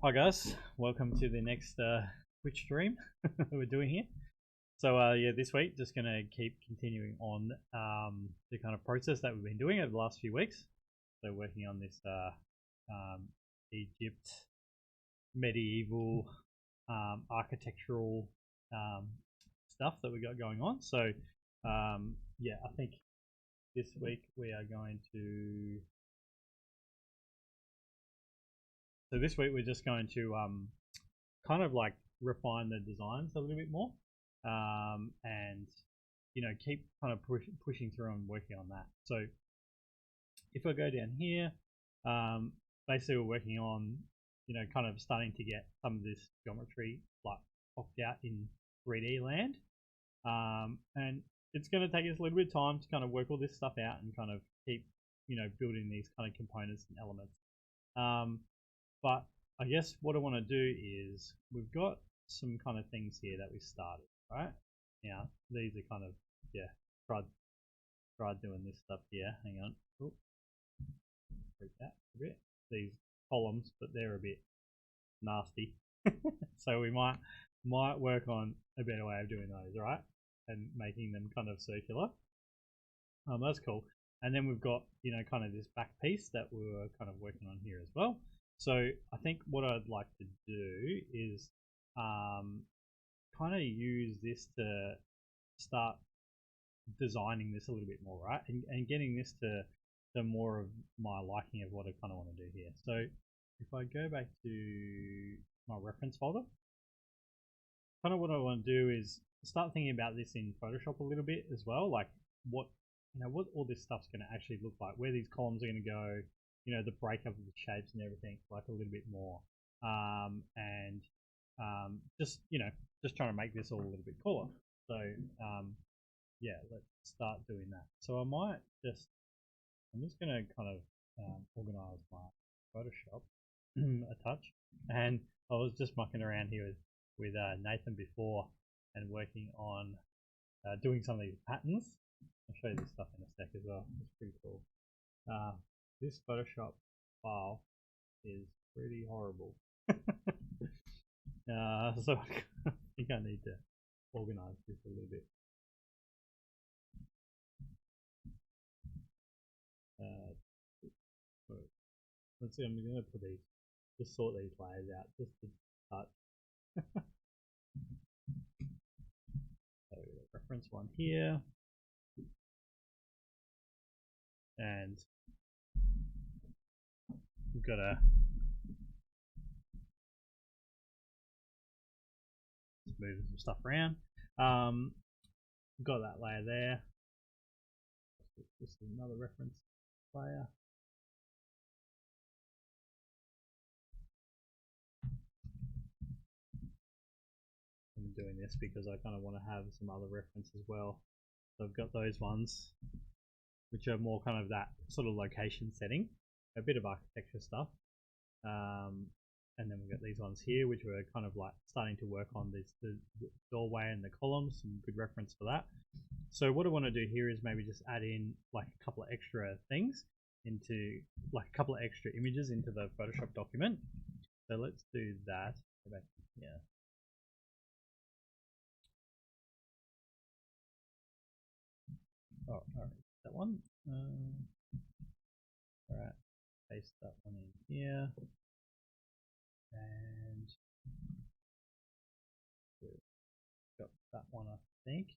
Hi guys, welcome to the next Twitch stream we're doing here. So yeah, this week just gonna keep continuing on the kind of process that we've been doing over the last few weeks. So working on this Egypt medieval architectural stuff that we got going on. So yeah, I think this week we are going to. So this week we're just going to kind of like refine the designs a little bit more, and keep kind of pushing through and working on that. So if I go down here, basically we're working on kind of starting to get some of this geometry like popped out in 3D land, and it's going to take us a little bit of time to kind of work all this stuff out and kind of keep building these kind of components and elements. But I guess what I want to do is we've got some kind of things here that we started, right? Now, these are kind of, yeah, tried doing this stuff here. Hang on. Oops. Break that a bit. These columns, but they're a bit nasty. So we might work on a better way of doing those, right? And making them kind of circular. That's cool. And then we've got, kind of this back piece that we were kind of working on here as well. So I think what I'd like to do is kind of use this to start designing this a little bit more, right? And getting this to more of my liking of what I kind of want to do here. So if I go back to my reference folder, kind of what I want to do is start thinking about this in Photoshop a little bit as well, like what all this stuff's going to actually look like, where these columns are going to go, the breakup of the shapes and everything, like a little bit more, and just trying to make this all a little bit cooler. So yeah, let's start doing that. So I'm just going to kind of organize my Photoshop a touch, and I was just mucking around here with Nathan before and working on doing some of these patterns. I'll show you this stuff in a sec as well. It's pretty cool. This Photoshop file is pretty horrible. So I think I need to organize this a little bit. Let's see, I'm going to put just sort these layers out just to start. So reference one here. And we've got to move some stuff around. Got that layer there. This is another reference layer. I'm doing this because I kind of want to have some other reference as well. So I've got those ones, which are more kind of that sort of location setting, a bit of architecture stuff. And then we've got these ones here, which we're kind of like starting to work on the doorway and the columns, some good reference for that. So what I want to do here is maybe just add in like a couple of extra things into like a couple of extra images into the Photoshop document. So let's do that. Go back here. Oh, all right, that one. All right, paste that one in here, and got that one, I think.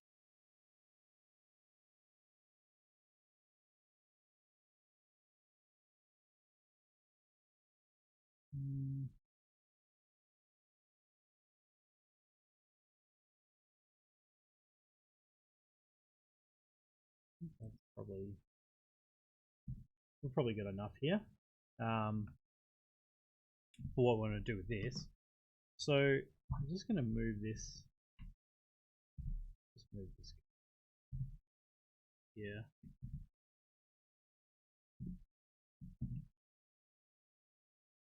That's probably, we've probably got enough here for what we want to do with this. So I'm just going to move this. Just move this here.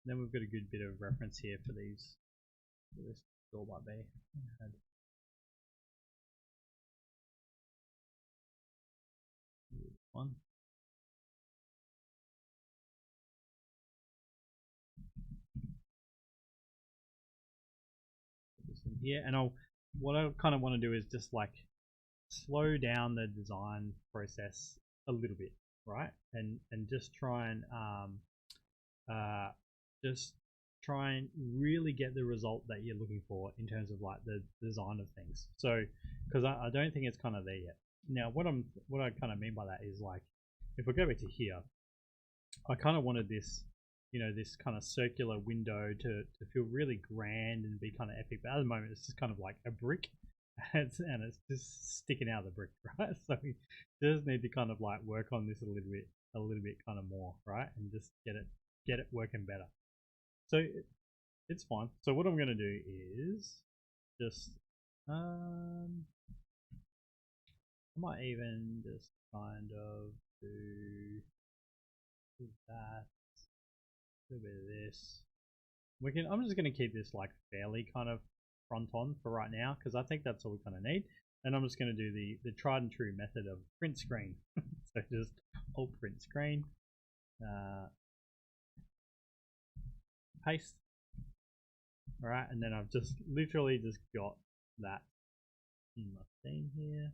Then we've got a good bit of reference here for these. For this door might be. One. here, and what I kind of want to do is just like slow down the design process a little bit, right? And just try and just try and really get the result that you're looking for in terms of like the design of things. So, because I don't think it's kind of there yet. Now, what I kind of mean by that is like, if we go back to here, I kind of wanted this, this kind of circular window to feel really grand and be kind of epic. But at the moment, it's just kind of like a brick, and it's just sticking out of the brick, right? So we just need to kind of like work on this a little bit kind of more, right? And just get it working better. So it's fine. So what I'm going to do is just I might even just kind of do that, a little bit of this. I'm just going to keep this like fairly kind of front on for right now because I think that's all we kind of need. And I'm just going to do the tried and true method of print screen. So just Alt print screen, paste. All right, and then I've just literally just got that in my theme here.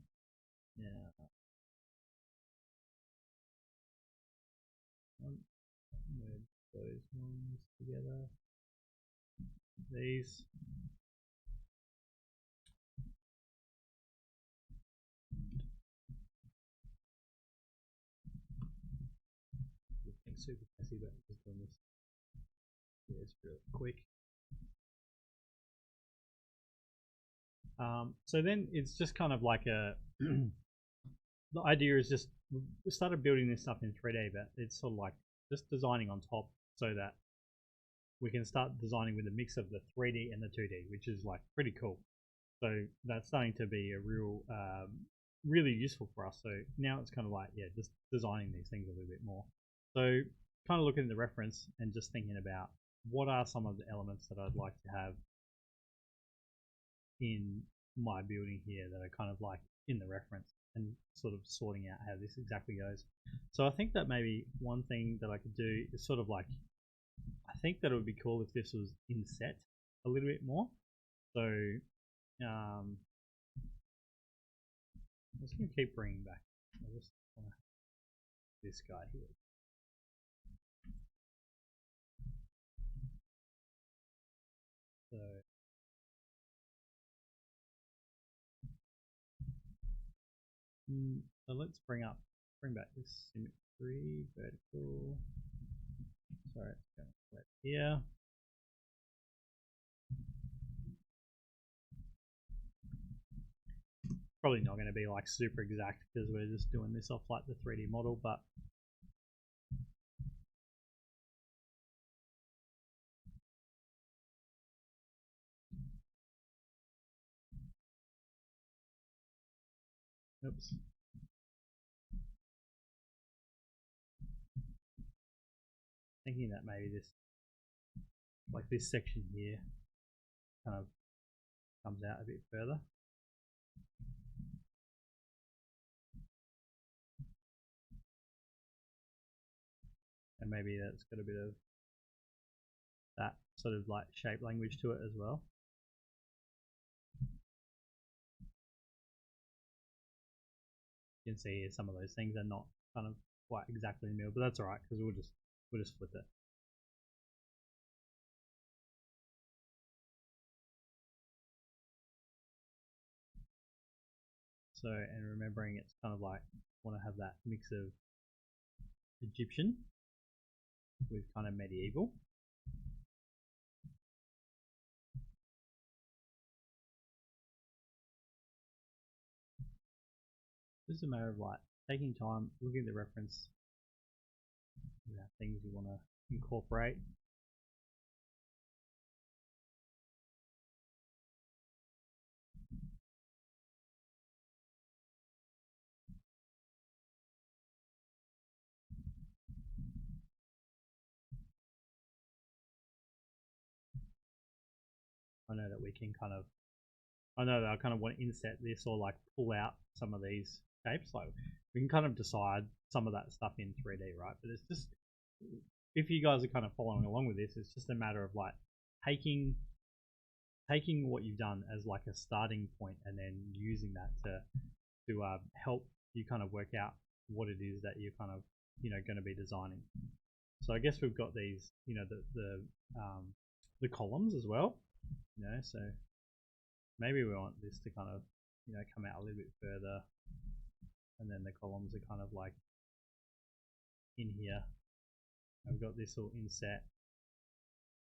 Yeah. Merge those ones together. These. Looking super messy, but I'm just doing this. Yeah, it's real quick. So then it's just kind of like a the idea is just we started building this stuff in 3D, but it's sort of like just designing on top so that we can start designing with a mix of the 3D and the 2D, which is like pretty cool. So that's starting to be a real really useful for us. So now it's kind of like, yeah, just designing these things a little bit more. So kind of looking at the reference and just thinking about what are some of the elements that I'd like to have in my building here that are kind of like in the reference and sort of sorting out how this exactly goes. So I think that maybe one thing that I could do is sort of like, I think that it would be cool if this was inset a little bit more. So I'm just going to keep bringing back this guy here. So so let's bring back this symmetry, vertical. Sorry, it's going to left here. Probably not going to be like super exact because we're just doing this off like the 3D model, but oops. Thinking that maybe this section here kind of comes out a bit further. And maybe that's got a bit of that sort of like shape language to it as well. You can see here some of those things are not kind of quite exactly in the middle, but that's alright because we'll just flip it. So, and remembering it's kind of like, want to have that mix of Egyptian with kind of medieval. This is a matter of like taking time, looking at the reference, things you want to incorporate. I know that we can kind of, I know that I kind of want to inset this or like pull out some of these shapes. Like we can kind of decide some of that stuff in 3D, right? But it's just, if you guys are kind of following along with this, it's just a matter of like taking taking what you've done as like a starting point and then using that to help you kind of work out what it is that you're kind of going to be designing. So I guess we've got these the columns as well, so maybe we want this to kind of come out a little bit further, and then the columns are kind of like in here. I've got this all inset.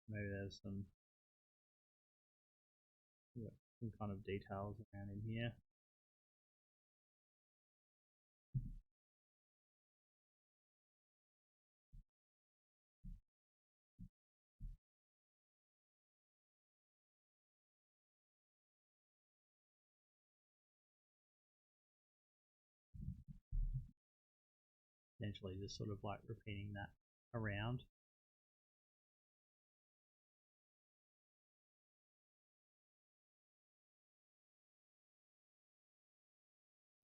Maybe there's some kind of details around in here. Potentially just sort of like repeating that around.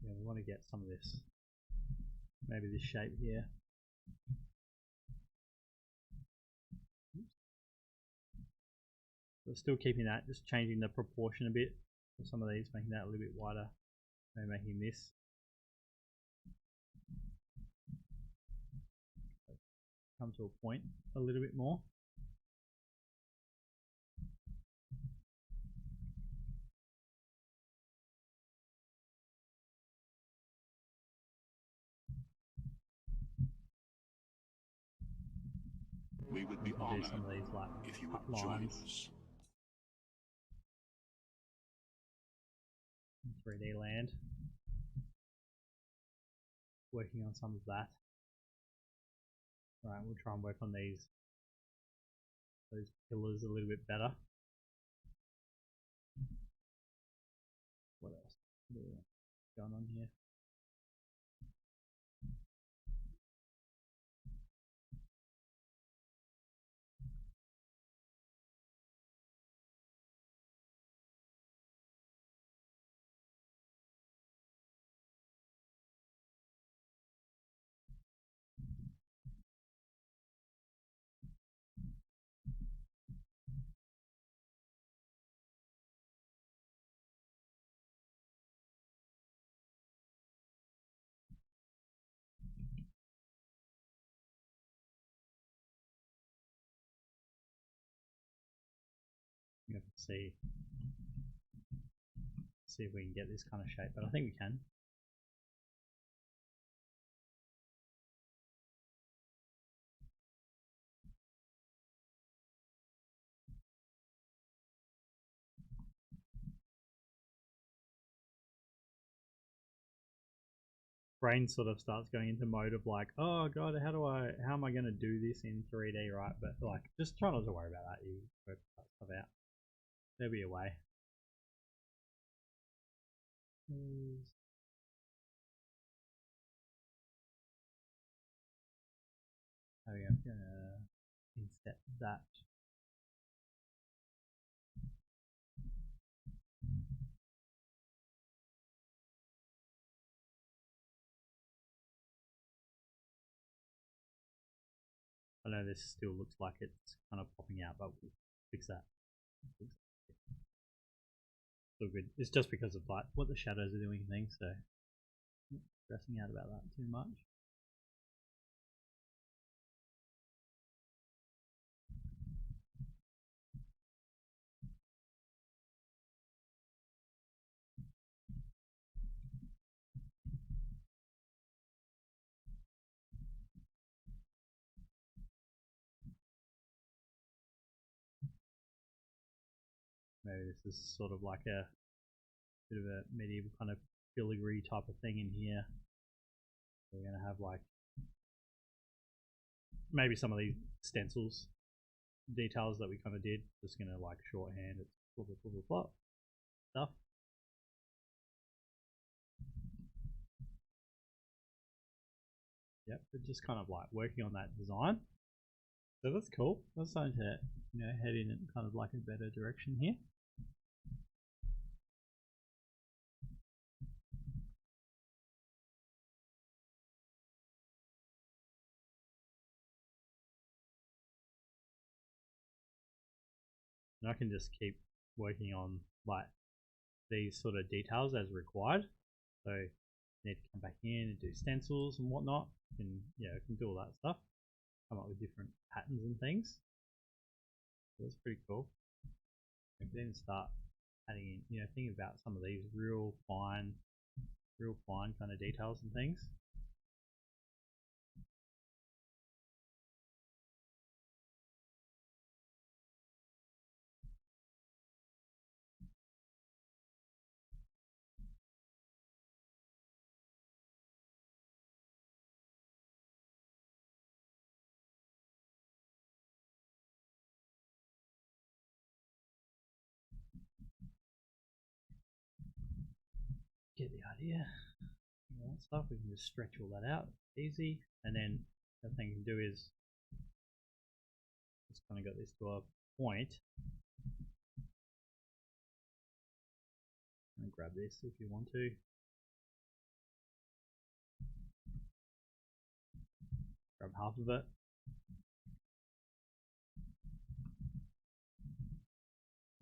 Yeah, we want to get some of this, maybe this shape here. We're still keeping that, just changing the proportion a bit for some of these, making that a little bit wider, maybe making this come to a point a little bit more. We would be do some of these like if you cut would join lines us. in 3D land. Working on some of that. Right, we'll try and work on those pillars a little bit better. What else? What do we want going on here? You have to see if we can get this kind of shape, but I think we can. Brain sort of starts going into mode of like, oh god, how am I going to do this in 3D, right? But like, just try not to worry about that. You work that stuff out. There'll be a way. Oh yeah, I'm gonna inset that. I know this still looks like it's kind of popping out, but we'll fix that. Still good. It's just because of like what the shadows are doing and things, so not stressing out about that too much. Maybe this is sort of like a bit of a medieval kind of filigree type of thing in here. We're going to have like maybe some of these stencils details that we kind of did. Just going to like shorthand it, blah, blah, blah, blah, blah stuff. Yep, but just kind of like working on that design. So that's cool. That's starting to head in kind of like a better direction here. And I can just keep working on like these sort of details as required. So you need to come back in and do stencils and whatnot. And yeah, I can do all that stuff. Come up with different patterns and things. So that's pretty cool. I can then start adding in, you know, thinking about some of these real fine kind of details and things. Get the idea. All that stuff, we can just stretch all that out easy, and then the thing you can do is just kind of got this to a point and grab this if you want to. Grab half of it.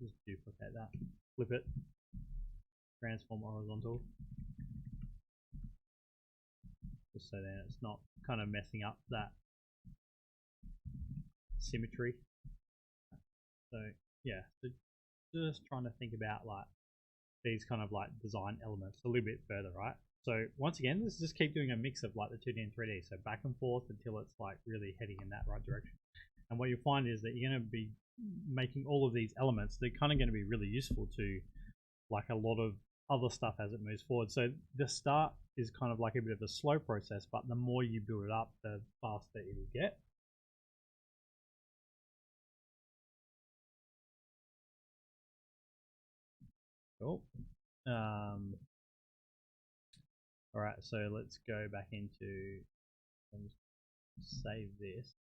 Just duplicate that, flip it, transform horizontal, just so then it's not kind of messing up that symmetry. So yeah, so just trying to think about like these kind of like design elements a little bit further, right? So once again, let's just keep doing a mix of like the 2D and 3D, so back and forth until it's like really heading in that right direction. And what you'll find is that you're going to be making all of these elements, they're kind of going to be really useful to like a lot of other stuff as it moves forward. So the start is kind of like a bit of a slow process, but the more you build it up, the faster it will get. Cool. All right, so let's go back into, save this,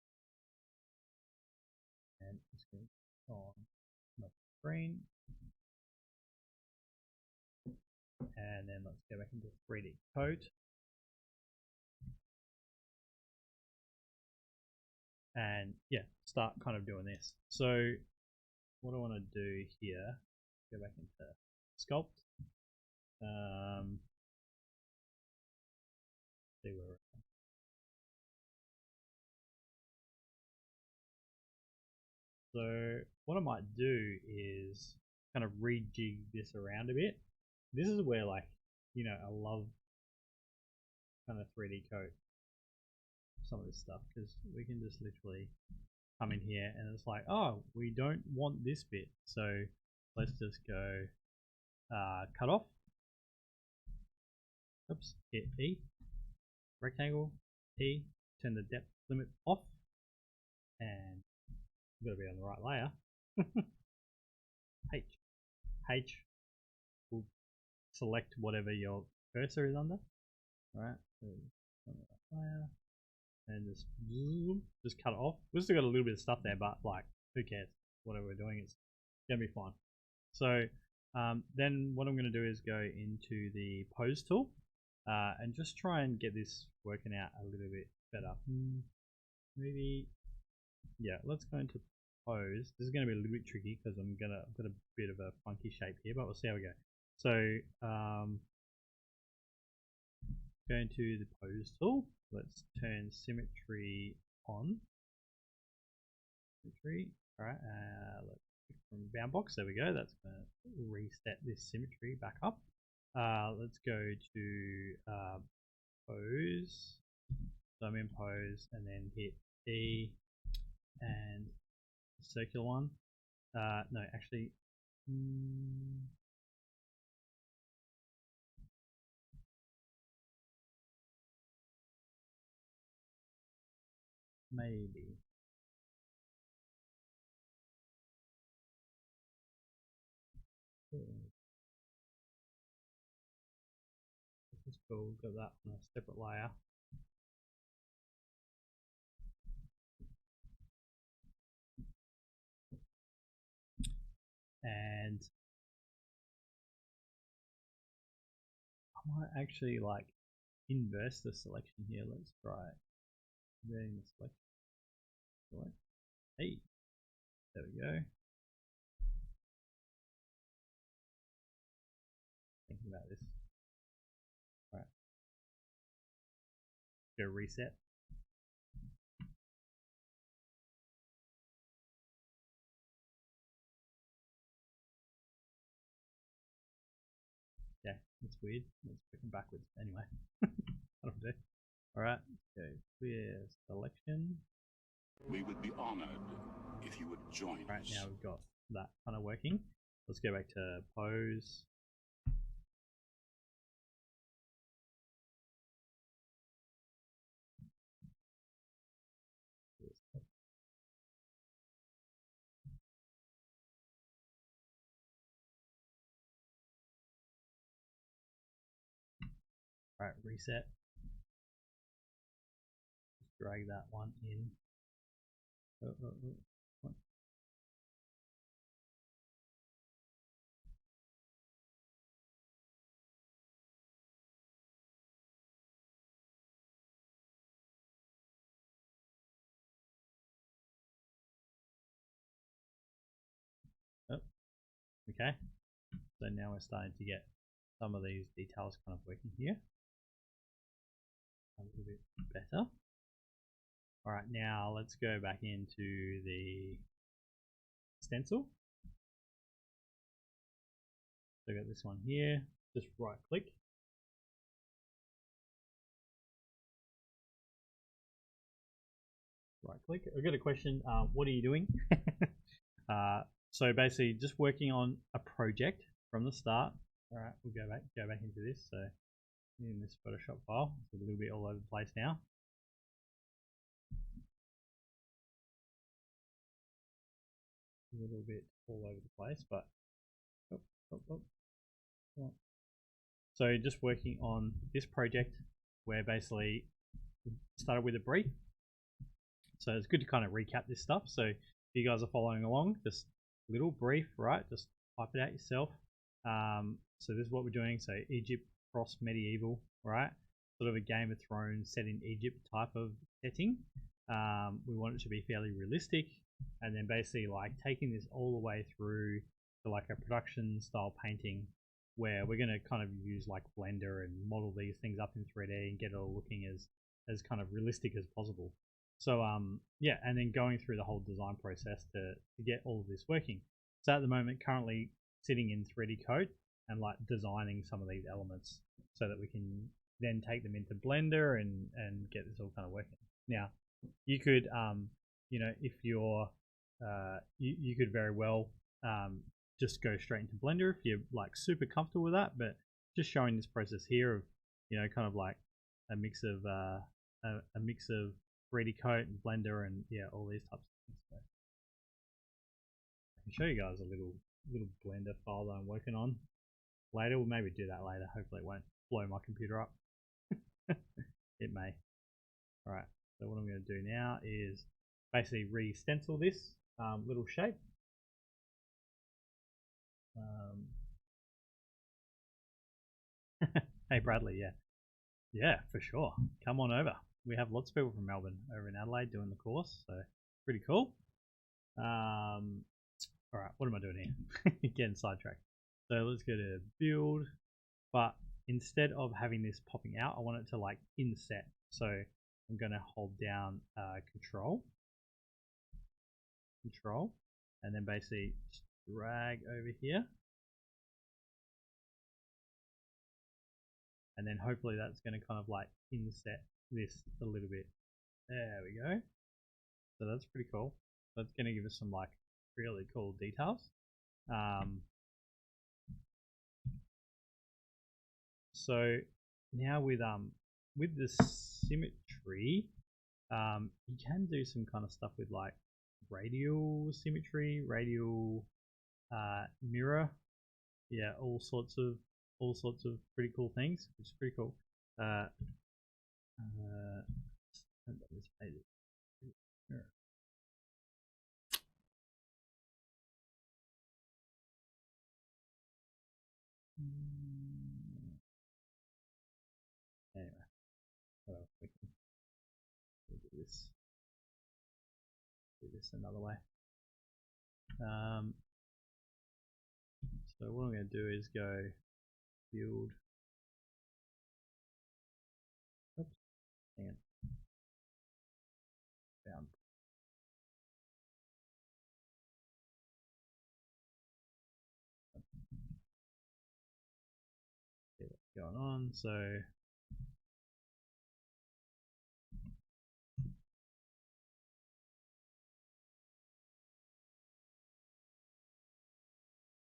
and it's going to go on my screen, and then let's go back into 3D Coat, and yeah, start kind of doing this. So what I want to do here, go back into Sculpt, see where we're at. So what I might do is kind of rejig this around a bit. This is where, like, you know, I love kind of 3D Coat some of this stuff, because we can just literally come in here and it's like, oh, we don't want this bit, so let's just go cut off. Oops, hit E, rectangle, E, turn the depth limit off, and you've got to be on the right layer. H will select whatever your cursor is under. Alright, so on the right layer, and just cut it off. We've still got a little bit of stuff there, but like, who cares? Whatever we're doing, it's gonna be fine. So then what I'm going to do is go into the pose tool and just try and get this working out a little bit better. Maybe, yeah, let's go into pose. This is going to be a little bit tricky because I've got a bit of a funky shape here, but we'll see how we go. So go into the pose tool. Let's turn symmetry on. Symmetry. All right. Let's pick from bound box. There we go. That's going to reset this symmetry back up. Let's go to pose. So I'm in pose and then hit E and circular one. No, actually. Maybe. This is cool. We've got that on a separate layer. And I might actually like inverse the selection here. Let's try inverting the selection. Hey, there we go. go reset. Yeah, that's weird. It's working backwards. Anyway, that'll do. All right, go clear selection. We would be honored if you would join Right, us. now we've got that kind of working. Let's go back to pose. Right, reset. Just drag that one in. Oh, okay. So now we're starting to get some of these details kind of working here a little bit better. All right, now let's go back into the stencil. So I got this one here. Just right click. Right click. I've got a question. What are you doing? So basically, just working on a project from the start. All right, we'll go back into this. So in this Photoshop file, it's a little bit all over the place now. A little bit all over the place, but so just working on this project, where basically started with a brief. So it's good to kind of recap this stuff. So if you guys are following along, just a little brief, right? Just type it out yourself. So this is what we're doing. So Egypt cross medieval, right? Sort of a Game of Thrones set in Egypt type of setting. We want it to be fairly realistic, and then basically like taking this all the way through to like a production style painting, where we're going to kind of use like Blender and model these things up in 3D and get it all looking as kind of realistic as possible. So yeah, and then going through the whole design process to get all of this working. So at the moment, currently sitting in 3D Code and like designing some of these elements so that we can then take them into Blender and get this all kind of working. Now, you could you know, if you're you could very well just go straight into Blender if you're like super comfortable with that, but just showing this process here of, you know, kind of like a mix of 3D Coat and Blender and yeah, all these types of things. So I can show you guys a little Blender file that I'm working on later. We'll maybe do that later. Hopefully it won't blow my computer up. It may. Alright, so what I'm going to do now is basically re-stencil this little shape. Hey Bradley, yeah. Yeah, for sure. Come on over. We have lots of people from Melbourne over in Adelaide doing the course, so pretty cool. Alright, what am I doing here? Getting sidetracked. So let's go to build, but instead of having this popping out, I want it to like inset. So I'm going to hold down control, and then basically just drag over here. And then hopefully that's going to kind of like inset this a little bit. There we go. So that's pretty cool. That's going to give us some like really cool details. So now with the symmetry, you can do some kind of stuff with like radial symmetry, radial mirror, yeah, all sorts of pretty cool things, which is pretty cool. Anyway, we can do this another way. So what I'm going to do is go build. Oops, hang on. going on. So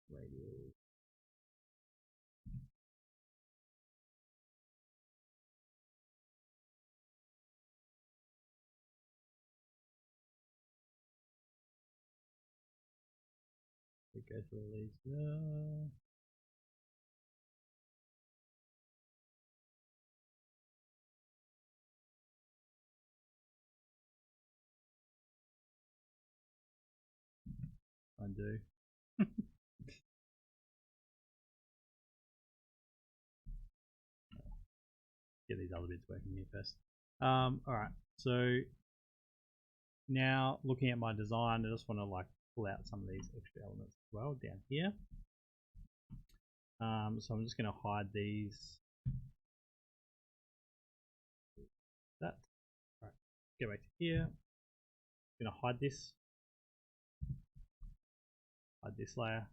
radial. We go through all these there. Undo. Get these other bits working here first. Alright, so now looking at my design, I just want to like pull out some of these extra elements as well down here. So I'm just going to hide these. That. Alright, go back to here. I'm going to hide this. Hide this layer.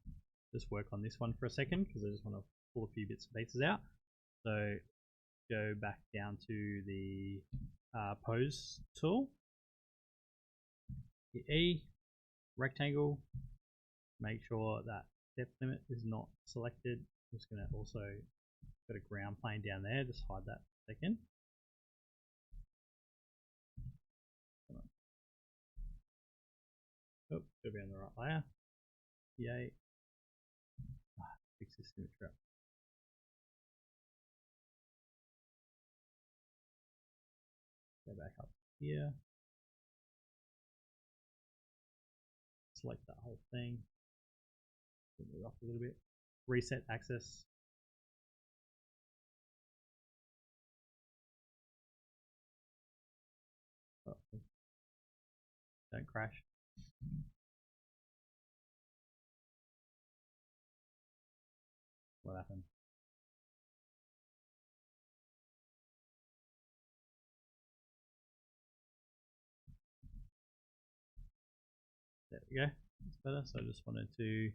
Just work on this one for a second because I just want to pull a few bits and pieces out. So go back down to the pose tool. Hit E, rectangle. Make sure that depth limit is not selected. I'm just going to also got a ground plane down there. Just hide that for a second. Oh, gotta be on the right layer. Yay. Fix this symmetry up. Go back up here. Select that whole thing. Move it up a little bit. Reset axis. Oh, don't crash. What happened? There we go. That's better. So I just wanted to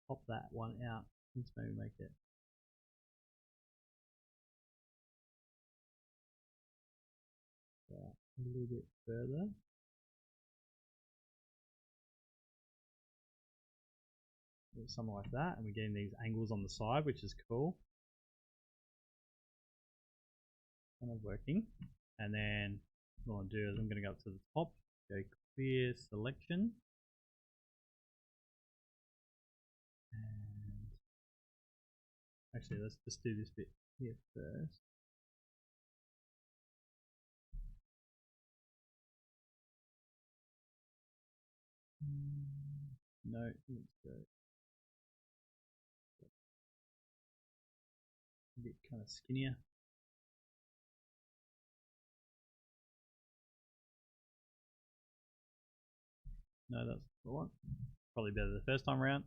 pop that one out. Let's maybe make it a little bit further. Something like that, and we're getting these angles on the side, which is cool. Kind of working. And then what I'll do is I'm going to go up to the top, go clear selection. And actually, let's just do this bit here first. No, let's go a bit kind of skinnier. No, that's the one. Probably better the first time around.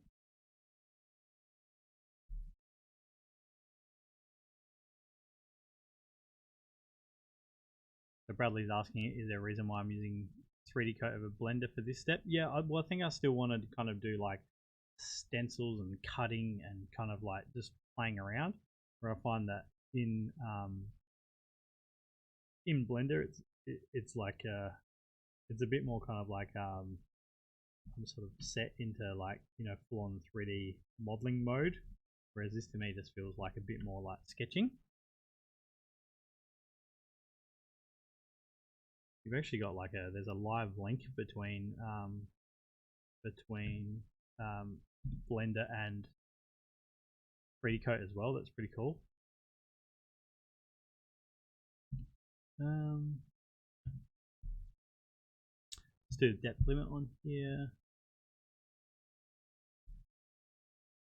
So Bradley's asking, is there a reason why I'm using 3D Coat over Blender for this step? Yeah, well, I think I still wanted to kind of do like stencils and cutting and kind of like just playing around. Where I find that in Blender, it's like it's a bit more kind of like I'm sort of set into like, you know, full on 3D modeling mode, whereas this to me just feels like a bit more like sketching. You've actually got like there's a live link between Blender and 3D Coat as well. That's pretty cool. Let's do the depth limit on here.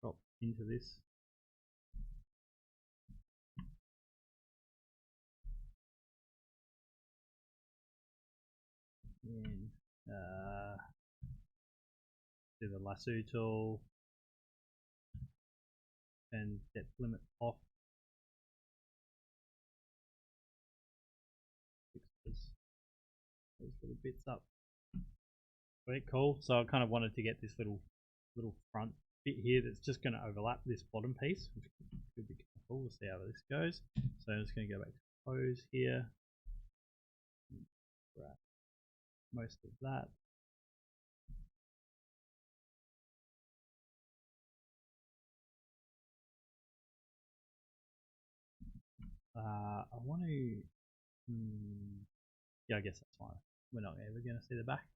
Drop into this. And do the lasso tool and depth limit off. Fix those little bits up. Very cool. So I kind of wanted to get this little front bit here that's just going to overlap this bottom piece, which could be careful. We'll see how this goes. So I'm just going to go back to close here. Grab most of that. I want to. Yeah, I guess that's fine. We're not ever going to see the back.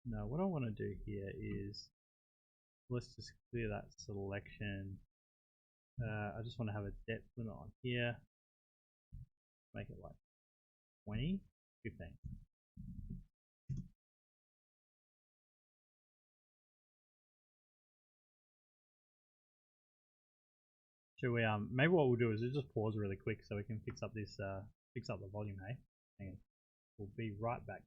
No, what I want to do here is let's just clear that selection. I just want to have a depth limit on here. Make it like 20, 15. Should we maybe what we'll do is we'll just pause really quick so we can fix up this fix up the volume, hey? Hang on. We'll be right back.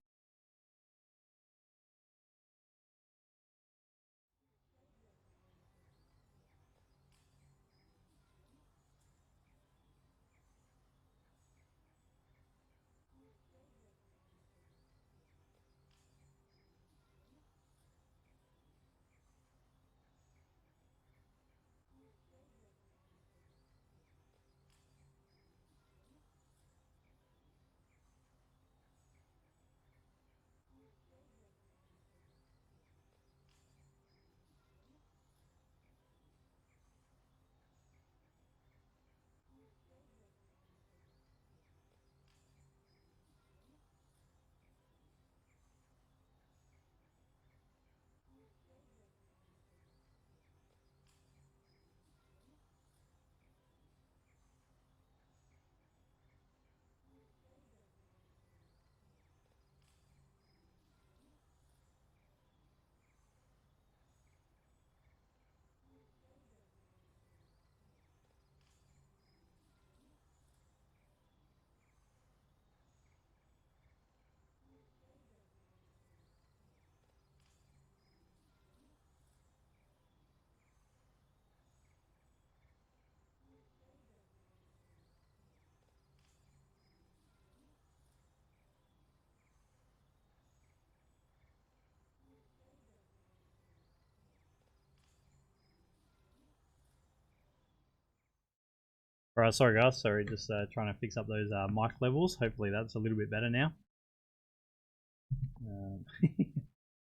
Alright, sorry guys, sorry, just trying to fix up those mic levels. Hopefully that's a little bit better now.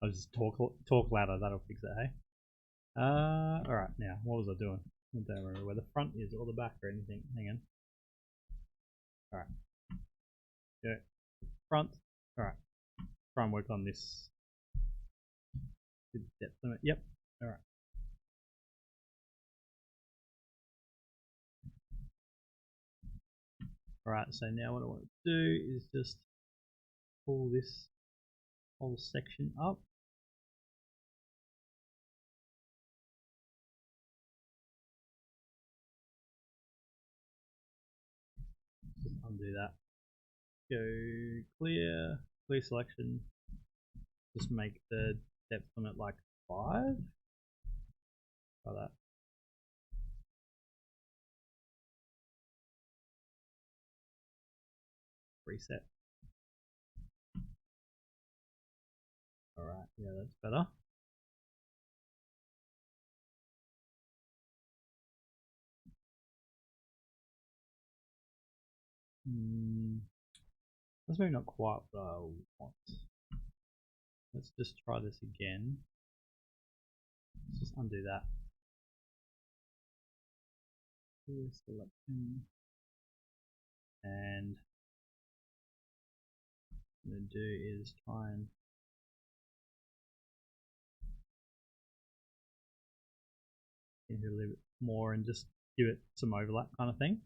I'll just talk louder, that'll fix it, hey? Alright, now, what was I doing? I don't remember where the front is or the back or anything. Hang on. Alright. Yeah. Front. Alright. Try and work on this. Depth limit. Yep. Alright. Alright, so now what I want to do is just pull this whole section up. Just undo that. Go clear selection. Just make the depth limit like 5. Try that. Reset. Alright, yeah, that's better. That's maybe not quite what I want. Let's just try this again. Let's just undo that. Clear selection. And what I'm going to do is try and get a little bit more and just give it some overlap kind of thing.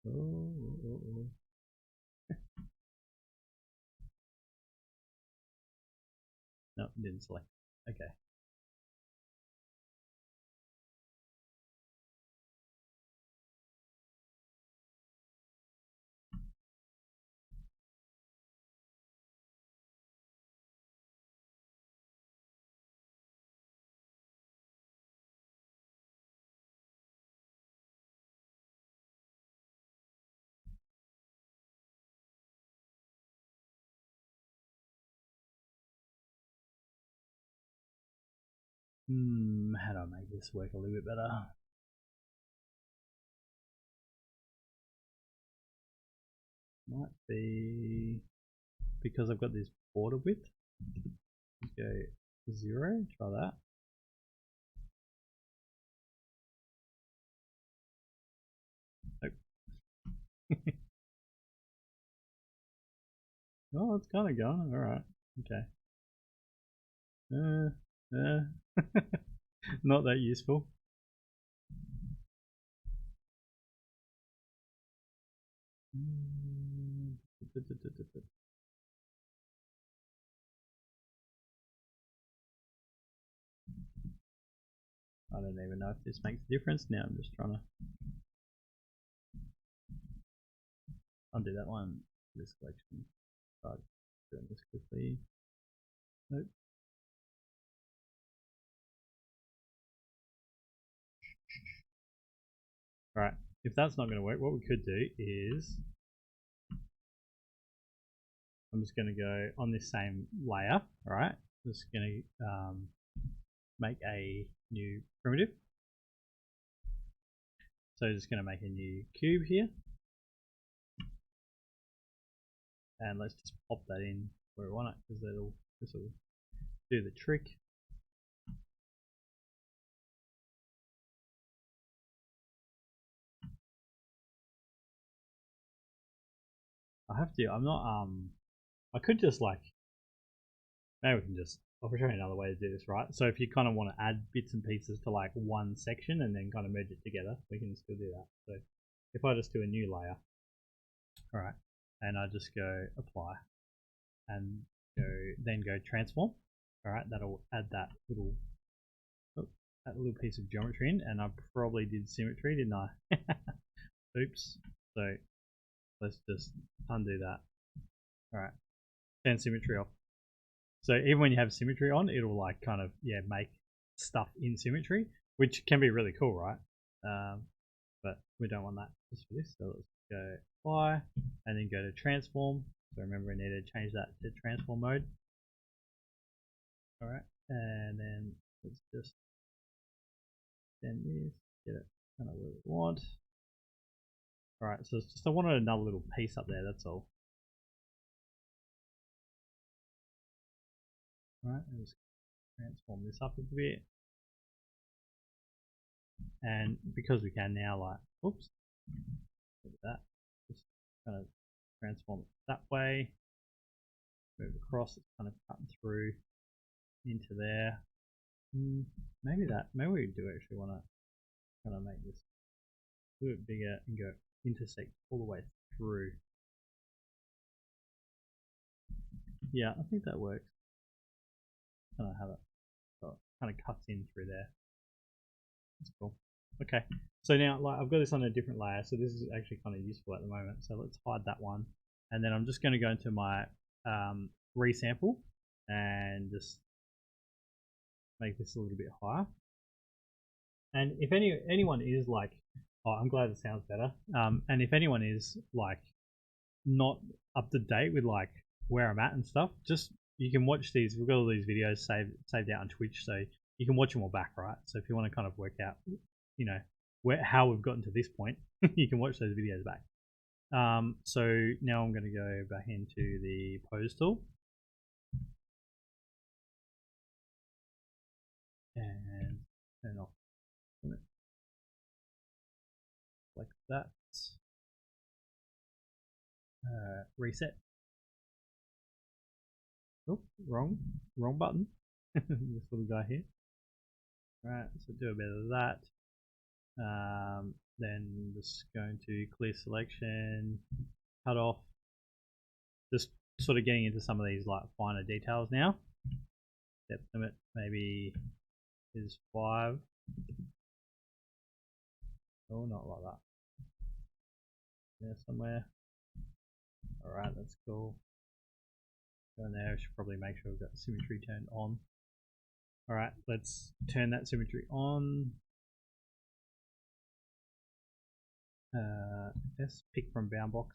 Oh. No, it didn't select. Okay. How do I make this work a little bit better? Might be because I've got this border width. Go 0, try that. Nope. Oh, it's kind of gone. Alright, okay. Not that useful. I don't even know if this makes a difference. Now I'm just trying to undo that one. This collection. Try doing this quickly. Nope. Alright, if that's not going to work, what we could do is I'm just going to go on this same layer, alright? Just going to make a new primitive. So just going to make a new cube here. And let's just pop that in where we want it, because this will do the trick. I'm not, I could just like, maybe we can just, I'll show you another way to do this, right? So if you kind of want to add bits and pieces to like one section and then kind of merge it together, we can still do that. So if I just do a new layer, all right, and I just go apply and then go transform, all right, that'll add that little piece of geometry in, and I probably did symmetry, didn't I? Oops. So let's just undo that. Alright, turn symmetry off. So even when you have symmetry on, it'll like kind of, yeah, make stuff in symmetry, which can be really cool, right? But we don't want that just for this. So let's go apply and then go to transform. So remember, we need to change that to transform mode. Alright, and then let's just send this, get it kind of where we want. Alright, so it's just I wanted another little piece up there, that's all. Alright, just transform this up a bit. And because we can now, like, oops, look at that, just kind of transform it that way, move across, it's kind of cutting through into there. Maybe we do actually want to kind of make this a little bit bigger and go intersect all the way through. Yeah, I think that works. Kind of have it, so it kind of cuts in through there. That's cool. Okay, so now like I've got this on a different layer, so this is actually kind of useful at the moment. So let's hide that one, and then I'm just going to go into my resample and just make this a little bit higher. And if anyone is like, oh, I'm glad it sounds better. And if anyone is like not up to date with like where I'm at and stuff, just you can watch these. We've got all these videos saved out on Twitch, so you can watch them all back, right? So if you want to kind of work out, you know, how we've gotten to this point, you can watch those videos back. So now I'm going to go back into the pose tool and turn off like that. Reset. Oh, wrong button. This little guy here. Right, so do a bit of that. Then just going to clear selection, cut off. Just sort of getting into some of these like finer details now. Depth limit maybe is 5. Oh, not like that. There somewhere. Alright, that's cool. Go in there, I should probably make sure we've got the symmetry turned on. Alright, let's turn that symmetry on. Yes, pick from bound box.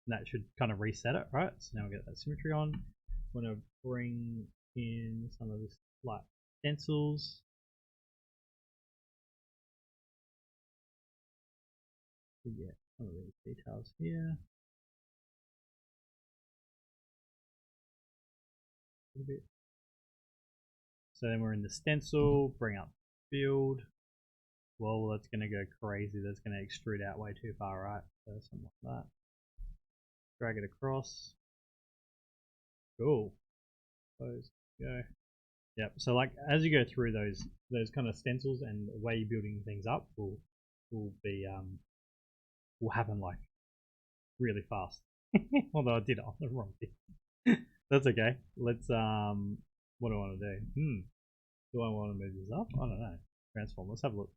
And that should kind of reset it, right? So now we get that symmetry on. I'm going to bring in some of this like stencils. to get some of these details here. A bit. So then we're in the stencil, bring up build. Well, that's going to go crazy. That's going to extrude out way too far, right? So something like that. Drag it across. Cool. Close. Go. Yep. So like as you go through those kind of stencils and the way you're building things up will happen like really fast. Although I did it on the wrong thing. That's okay. Let's what do I want to do? Do I want to move this up? I don't know. Transform. Let's have a look.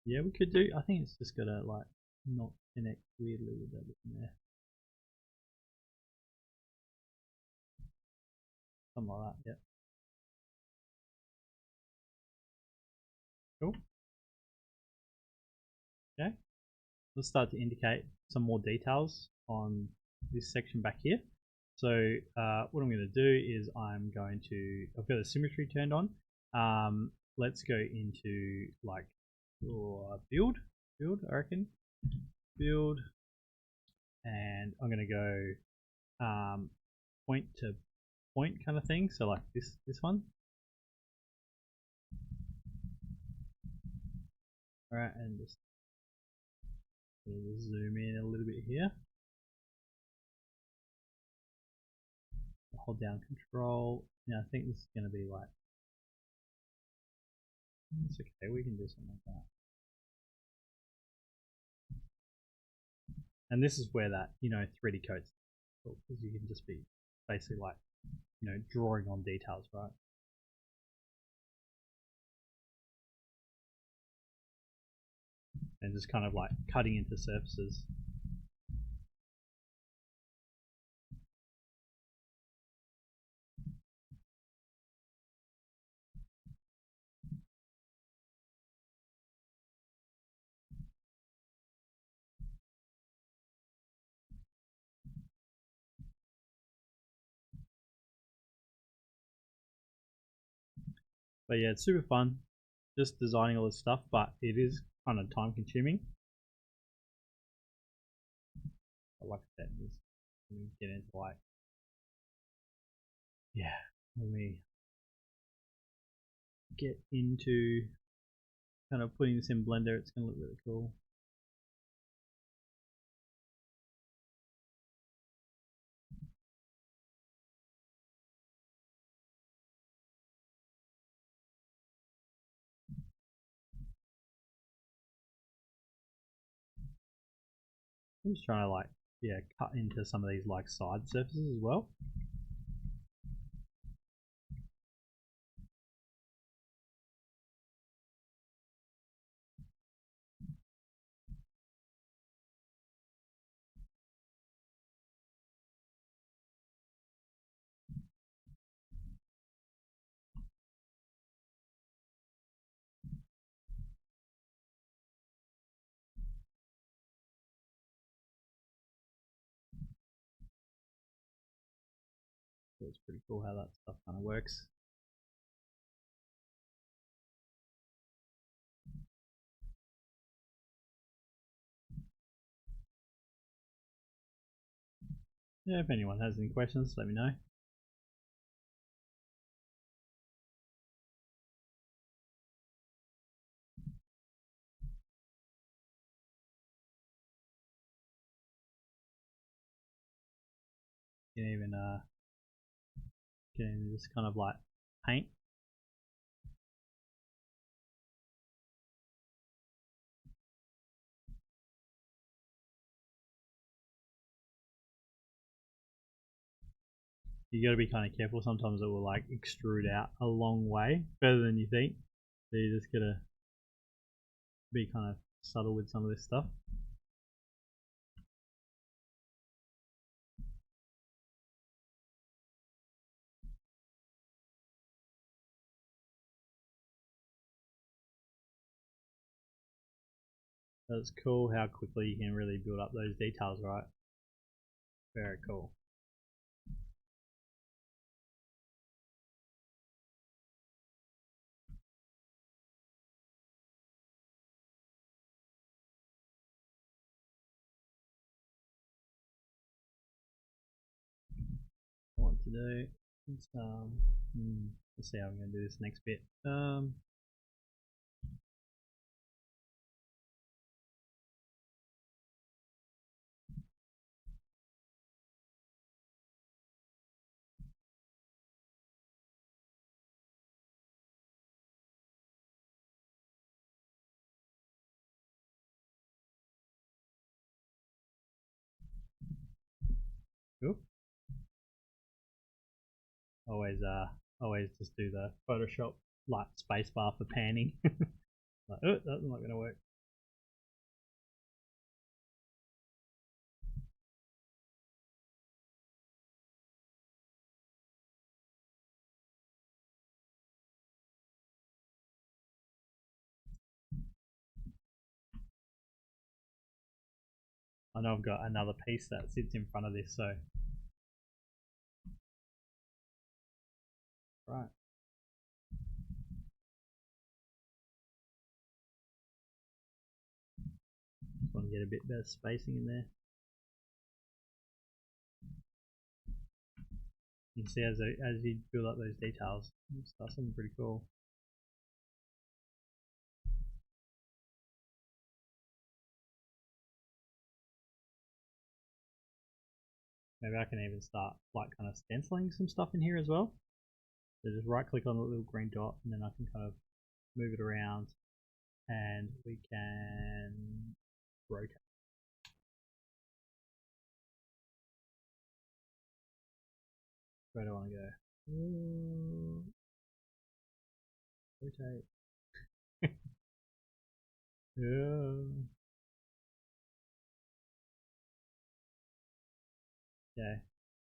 Yeah, we could do. I think it's just gotta like not connect weirdly with that in there. Something like that. Yep. Cool. Okay. Let's start to indicate some more details on this section back here. So what I'm going to do is I've got the symmetry turned on. Let's go into like build, I reckon. Build, and I'm going to go point to point kind of thing. So like this one. All right, and just zoom in a little bit here. Hold down control. Now I think this is going to be like, it's okay, we can do something like that. And this is where that, 3D code's cool, because you can just be basically like, drawing on details, right? And just kind of like cutting into surfaces. But yeah, it's super fun just designing all this stuff, but it is kind of time consuming. But like I said, when we get into like, yeah, when we get into kind of putting this in Blender, it's going to look really cool. I'm just trying to like, cut into some of these like side surfaces as well. So it's pretty cool how that stuff kind of works. Yeah, if anyone has any questions, let me know. You can even just kind of like paint. You got to be kind of careful. Sometimes it will like extrude out a long way further than you think. So you just gotta be kind of subtle with some of this stuff. That's cool how quickly you can really build up those details, right? Very cool. do. Let's see how I'm going to do this next bit. Oop. Always just do the Photoshop like spacebar for panning. Like, oh, that's not going to work. I know I've got another piece that sits in front of this, so right. Just want to get a bit better spacing in there. You can see as you build up those details, it's something pretty cool. Maybe I can even start like kind of stenciling some stuff in here as well. So just right click on the little green dot and then I can kind of move it around and we can rotate. Where do I want to go? Rotate. Okay,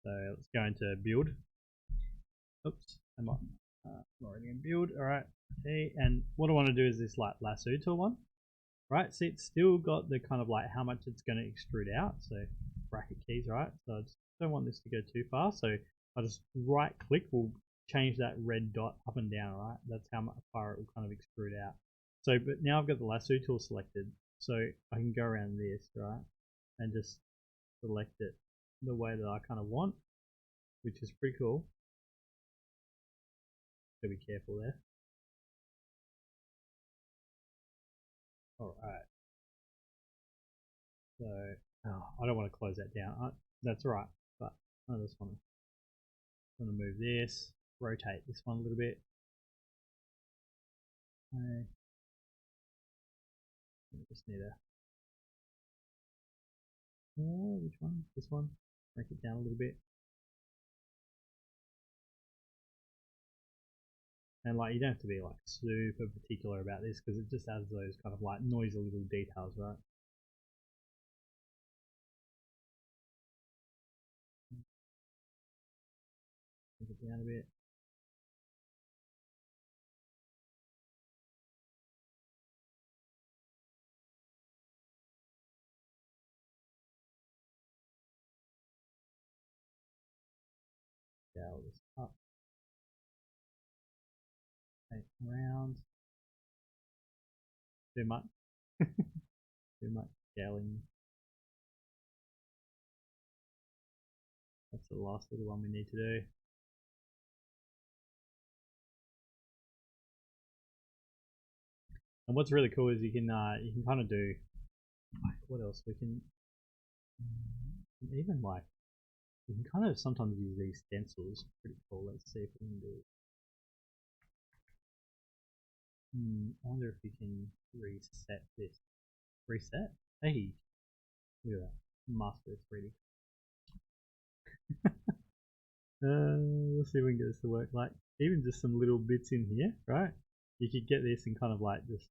so let's go into build. Oops, I'm already in build. Alright, okay, and what I want to do is this like lasso tool one. Right, see it's still got the kind of like how much it's going to extrude out, so bracket keys, right? So I just don't want this to go too far, so I just right click will change that red dot up and down, right? That's how far it will kind of extrude out. So, but now I've got the lasso tool selected, so I can go around this, right? And just select it the way that I kind of want, which is pretty cool. So be careful there. Alright. So, I don't want to close that down. That's right, but I just want to move this, rotate this one a little bit. Okay. I just need a which one? This one. Break it down a little bit. And like you don't have to be like super particular about this because it just adds those kind of like noisy little details, right? Break it down a bit. Scale this up. Take around. Too much. Too much scaling. That's the last little one we need to do. And what's really cool is you can kind of do like, what else we can even like you can kind of sometimes use these stencils. Pretty cool. Let's see if we can do. I wonder if we can reset this. Reset? Hey, look at that. Master 3D. Let's see if we can get this to work. Like even just some little bits in here, right? You could get this and kind of like just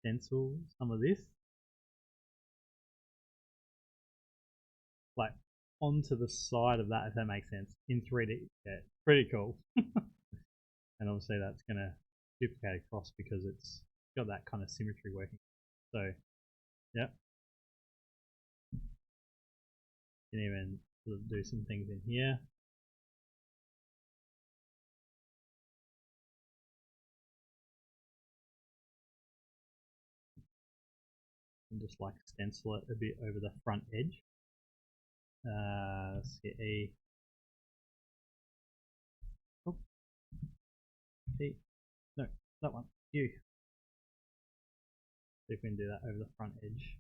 stencil some of this like onto the side of that, if that makes sense, in 3D. Yeah, pretty cool. And obviously that's going to duplicate across because it's got that kind of symmetry working. So, yeah. You can even sort of do some things in here. And just like stencil it a bit over the front edge. Let's get E. T. No, that one. You. See if we can do that over the front edge.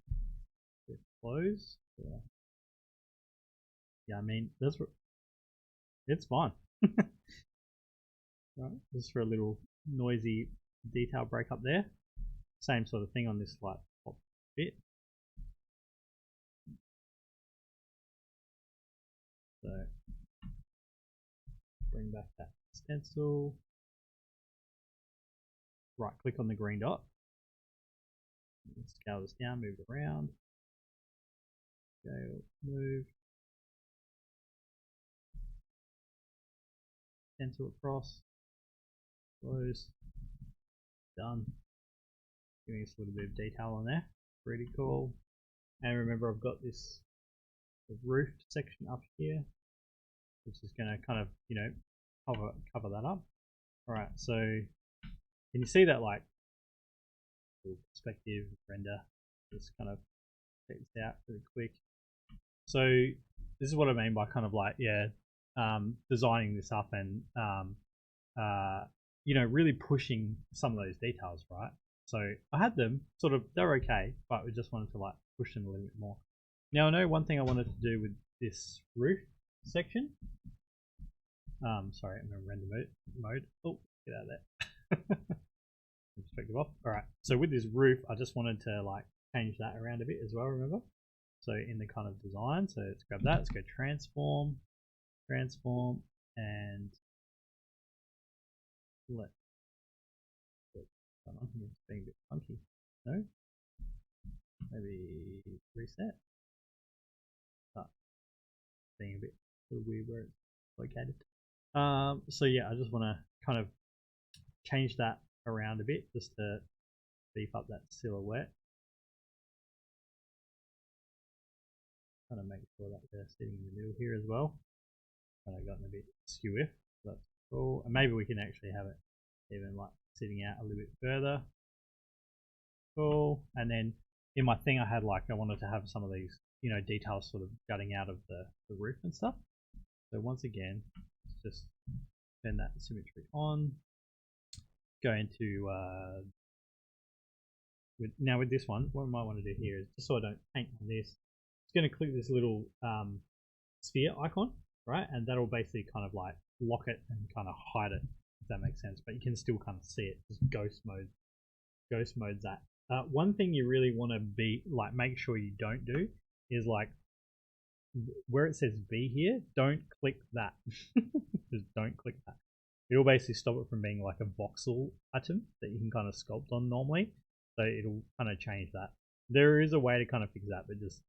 With close. Yeah, I mean, it's fine. Right, just for a little noisy detail break up there. Same sort of thing on this like top bit. So bring back that stencil. Right click on the green dot. Scale this down, move it around. Scale, move. Stencil across. Close. Done. Giving us a little bit of detail on there. Pretty cool. And remember, I've got this roof section up here, which is going to kind of, you know, cover that up. All right, so can you see that like perspective render? Just kind of check this out really quick. So this is what I mean by kind of like, yeah, designing this up and you know, really pushing some of those details, right? So I had them sort of, they're okay, but we just wanted to like push them a little bit more. Now I know one thing I wanted to do with this roof section. Sorry, I'm in render mode. Oh, get out of there. Perspective off. All right. So with this roof, I just wanted to like change that around a bit as well. Remember? So in the kind of design, so let's grab that. Let's go transform, and let. On here, it's being a bit funky. No. Maybe reset. Being a bit weird where it's located. So yeah, I just want to kind of change that around a bit just to beef up that silhouette. Kind of make sure that they're sitting in the middle here as well. Kind of gotten a bit skew-if. That's cool. And maybe we can actually have it even like sitting out a little bit further. Cool. And then in my thing, I had like, I wanted to have some of these, you know, details sort of jutting out of the roof and stuff. So once again, let's just turn that symmetry on. Go into now with this one, what I might want to do here is just so I don't paint on this. It's going to click this little sphere icon, right? And that'll basically kind of like lock it and kind of hide it, if that makes sense. But you can still kind of see it. Just ghost modes that. One thing you really want to be like, make sure you don't do is like where it says V here, don't click that. Just don't click that. It'll basically stop it from being like a voxel item that you can kind of sculpt on normally. So it'll kind of change that. There is a way to kind of fix that, but just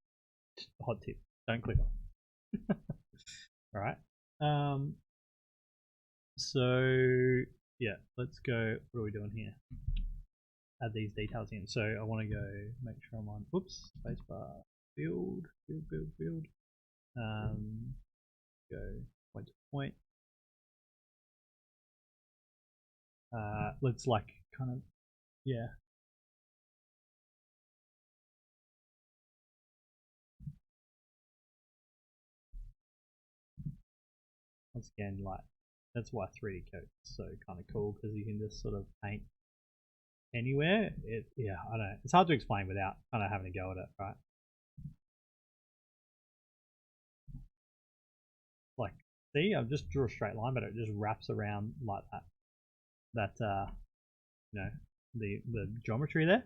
hot tip, don't click on it. All right. So yeah, let's go. What are we doing here? Add these details in. So I want to go make sure I'm on. Oops, spacebar. Build. Go point to point. Let's like kind of, yeah. Once again, like that's why 3D Coat is so kind of cool, because you can just sort of paint anywhere. Yeah, I don't know. It's hard to explain without kind of having to go at it, right? Like, see, I've just drew a straight line, but it just wraps around like that. You know, the geometry there.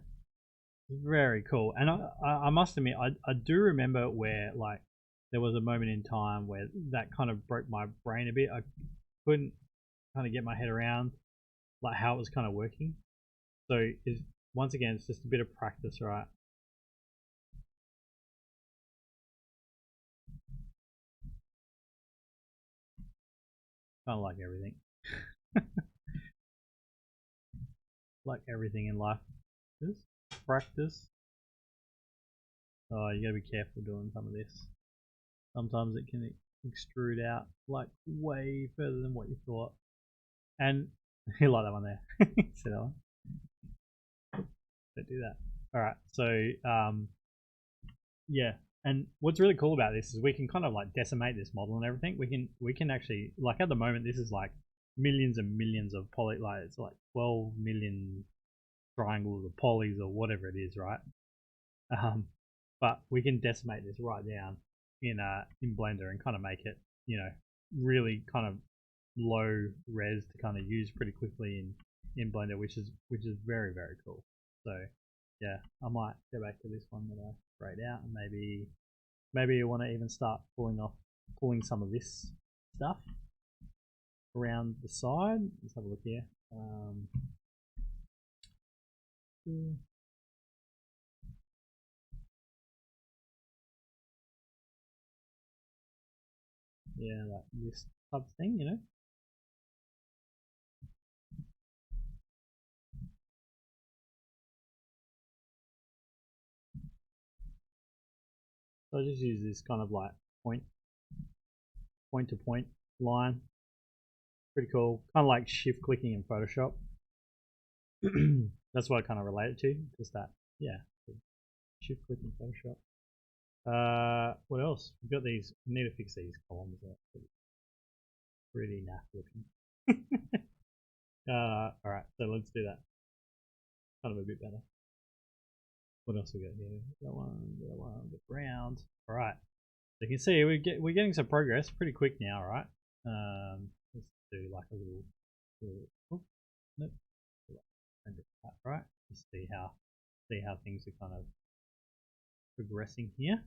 Very cool. And I must admit, I do remember where like there was a moment in time where that kind of broke my brain a bit. I couldn't kind of get my head around like how it was kind of working. So once again, it's just a bit of practice, right? Kind of like everything. Like everything in life. Just practice. Oh, you gotta be careful doing some of this. Sometimes it can extrude out like way further than what you thought. And you like that one there. See that one? Don't do that. Alright, so yeah. And what's really cool about this is we can kind of like decimate this model and everything. We can actually, like at the moment, this is like millions and millions of poly, like it's like 12 million triangles or polys or whatever it is, right? But we can decimate this right down in Blender and kind of make it, really kind of low res to kind of use pretty quickly in Blender, which is very, very cool. So yeah, I might go back to this one that I sprayed out, and maybe you want to even start pulling some of this stuff around the side. Let's have a look here. Yeah, like this type of thing, So I just use this kind of like point to point line. Pretty cool. Kind of like shift clicking in Photoshop. That's what I kind of relate it to. Just that, yeah. Shift clicking Photoshop. What else? We've got these. We need to fix these columns. Pretty naff looking. Alright, so let's do that. Kind of a bit better. What else we got here? That one, the round. Alright. So you can see we're getting some progress pretty quick now, right? Let's do like a little oh, nope. Right? Just see how things are kind of progressing here.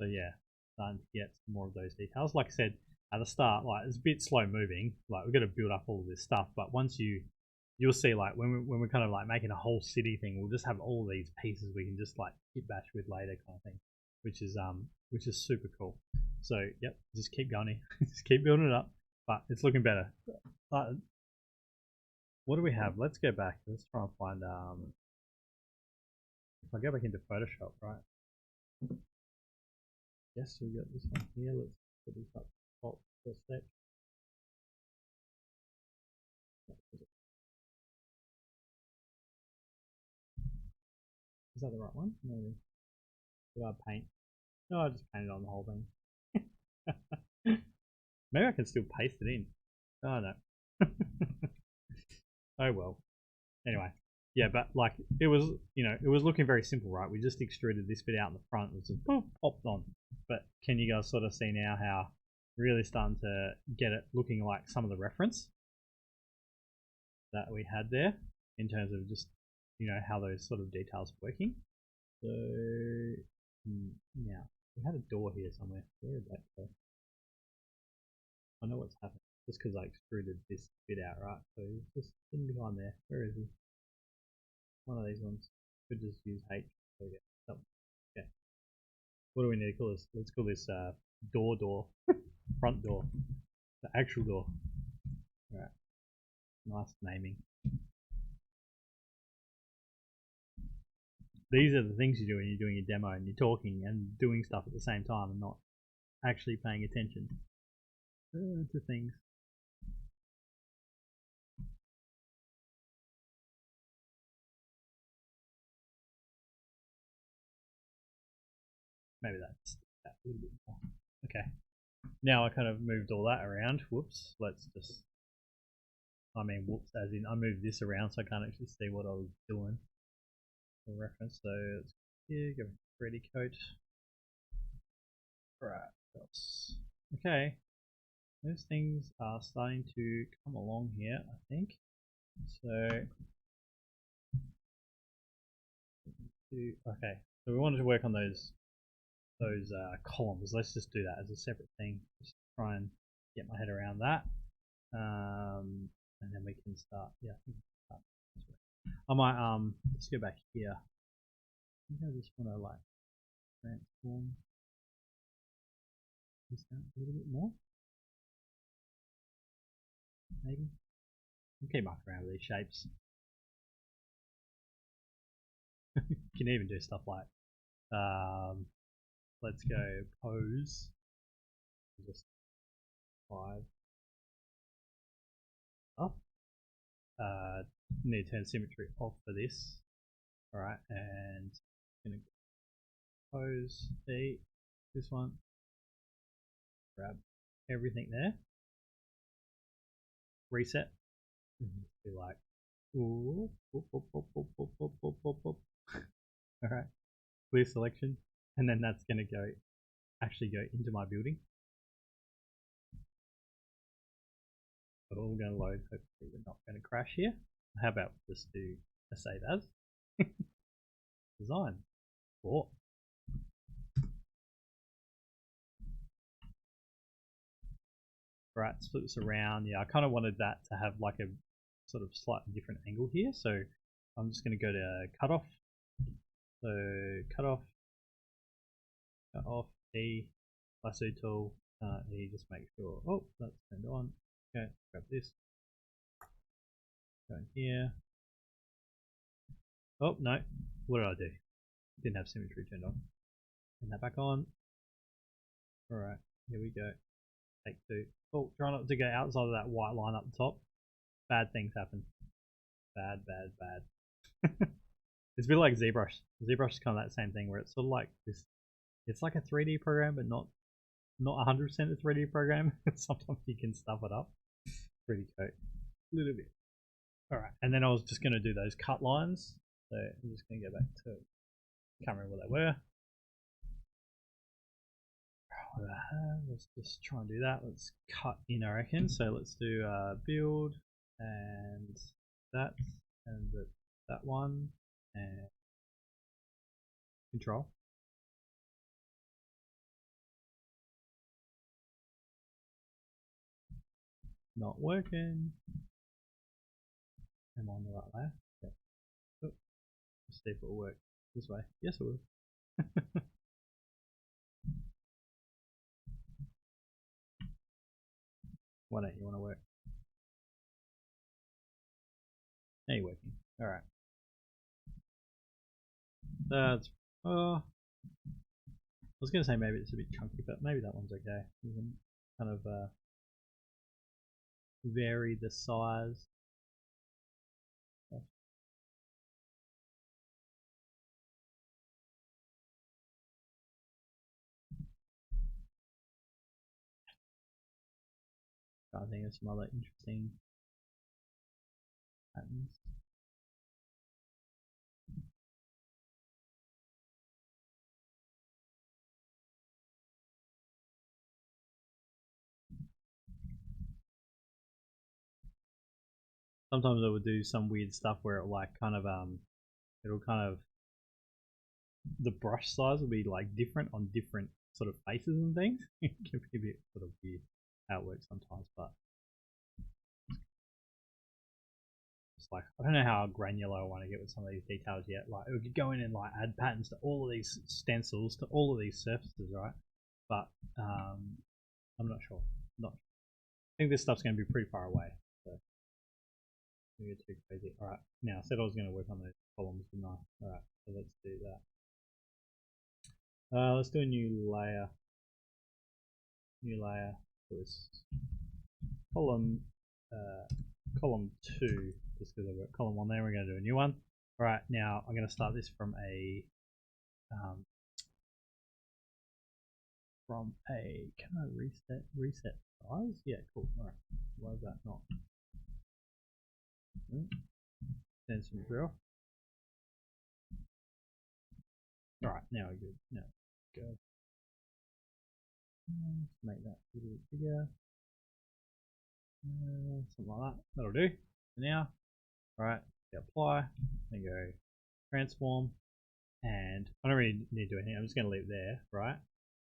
So yeah, starting to get some more of those details. Like I said at the start, like it's a bit slow moving. Like we've got to build up all of this stuff, but once you'll see, like when we're kind of like making a whole city thing, we'll just have all these pieces we can just like hit bash with later, kind of thing, which is super cool. So yep, just keep going, just keep building it up. But it's looking better. What do we have? Let's go back. Let's try and find if I go back into Photoshop, right? Yes, we got this one here. Let's put this up top for a sec. Is that the right one? Maybe. Did I paint? No, I just painted on the whole thing. Maybe I can still paste it in. Oh no. Oh well. Anyway, yeah, but like it was looking very simple, right? We just extruded this bit out in the front, it was just popped on. But can you guys sort of see now how really starting to get it looking like some of the reference that we had there in terms of just how those sort of details are working. So now we had a door here somewhere. Where did that go? I know what's happened. Just because I extruded this bit out, right? So he's just in behind there. Where is he? One of these ones. Could just use H. Okay. What do we need to call this? Let's call this door. Front door. The actual door. Alright. Nice naming. These are the things you do when you're doing a demo and you're talking and doing stuff at the same time and not actually paying attention to things. Maybe that's that a little bit more. Okay. Now I kind of moved all that around. Whoops. Let's just. I mean, whoops, as in I moved this around so I can't actually see what I was doing. For reference, so let's here, go to 3D coat. Right. Okay. Those things are starting to come along here, I think. So. Okay. So we wanted to work on those columns. Let's just do that as a separate thing. Just try and get my head around that, and then we can start. Yeah, I might let's go back here. I think I just want to like transform this out a little bit more. Maybe. You keep mucking around with these shapes. You can even do stuff like let's go pose. Just 5 up. Need to turn symmetry off for this. Alright, and gonna pose this one. Grab everything there. reset. Be like, ooh, whoop, whoop, whoop, whoop, whoop, whoop, whoop, whoop, whoop. All right, clear selection, and then that's gonna actually go into my building. But all gonna load. Hopefully, we're not gonna crash here. How about we just do a save as design? Cool. Right, split this around. Yeah, I kind of wanted that to have like a sort of slightly different angle here. So I'm just going to go to cutoff. So cutoff, E, lasso tool, E, just make sure. Oh, that's turned on. Okay, grab this. Go in here. Oh, no. What did I do? Didn't have symmetry turned on. Turn that back on. Alright, here we go. Take two. Oh, try not to go outside of that white line up the top. Bad things happen. Bad, bad, bad. It's a bit like ZBrush. ZBrush is kind of that same thing where it's sort of like this. It's like a 3D program, but not 100% a 3D program. Sometimes you can stuff it up. Pretty cool. A little bit. Alright, and then I was just going to do those cut lines. So I'm just going to go back to, can't remember what they were. Let's just try and do that. Let's cut in, I reckon. So let's do build and that and that one and control. Not working. Am I on the right layer? Yep. Oh, let's see if it will work this way. Yes, it will. Why don't you want to work? Now you're working. Alright. That's. I was going to say maybe it's a bit chunky, but maybe that one's okay. You can kind of vary the size. I think of some other interesting patterns. Sometimes it will do some weird stuff where it like kind of it'll kind of, the brush size will be like different on different sort of faces and things. It can be a bit sort of weird how it works sometimes, but it's like, I don't know how granular I want to get with some of these details yet. Like it could go in and like add patterns to all of these stencils, to all of these surfaces, right? But I'm not sure. I think this stuff's going to be pretty far away. So get too crazy. Alright, now I said I was going to work on those columns, didn't I? Alright, so let's do that. Let's do a new layer. New layer for this column, column 2, just because I've got column 1 there. We're going to do a new one. Alright, now I'm going to start this from a can I reset size? Yeah, cool. Alright, why is that not? Send some drill. Alright, now we're good. Now go. Let's make that a little bit bigger. Something like that. That'll do for now. Alright, apply, then go transform, and I don't really need to do anything. I'm just going to leave it there, right?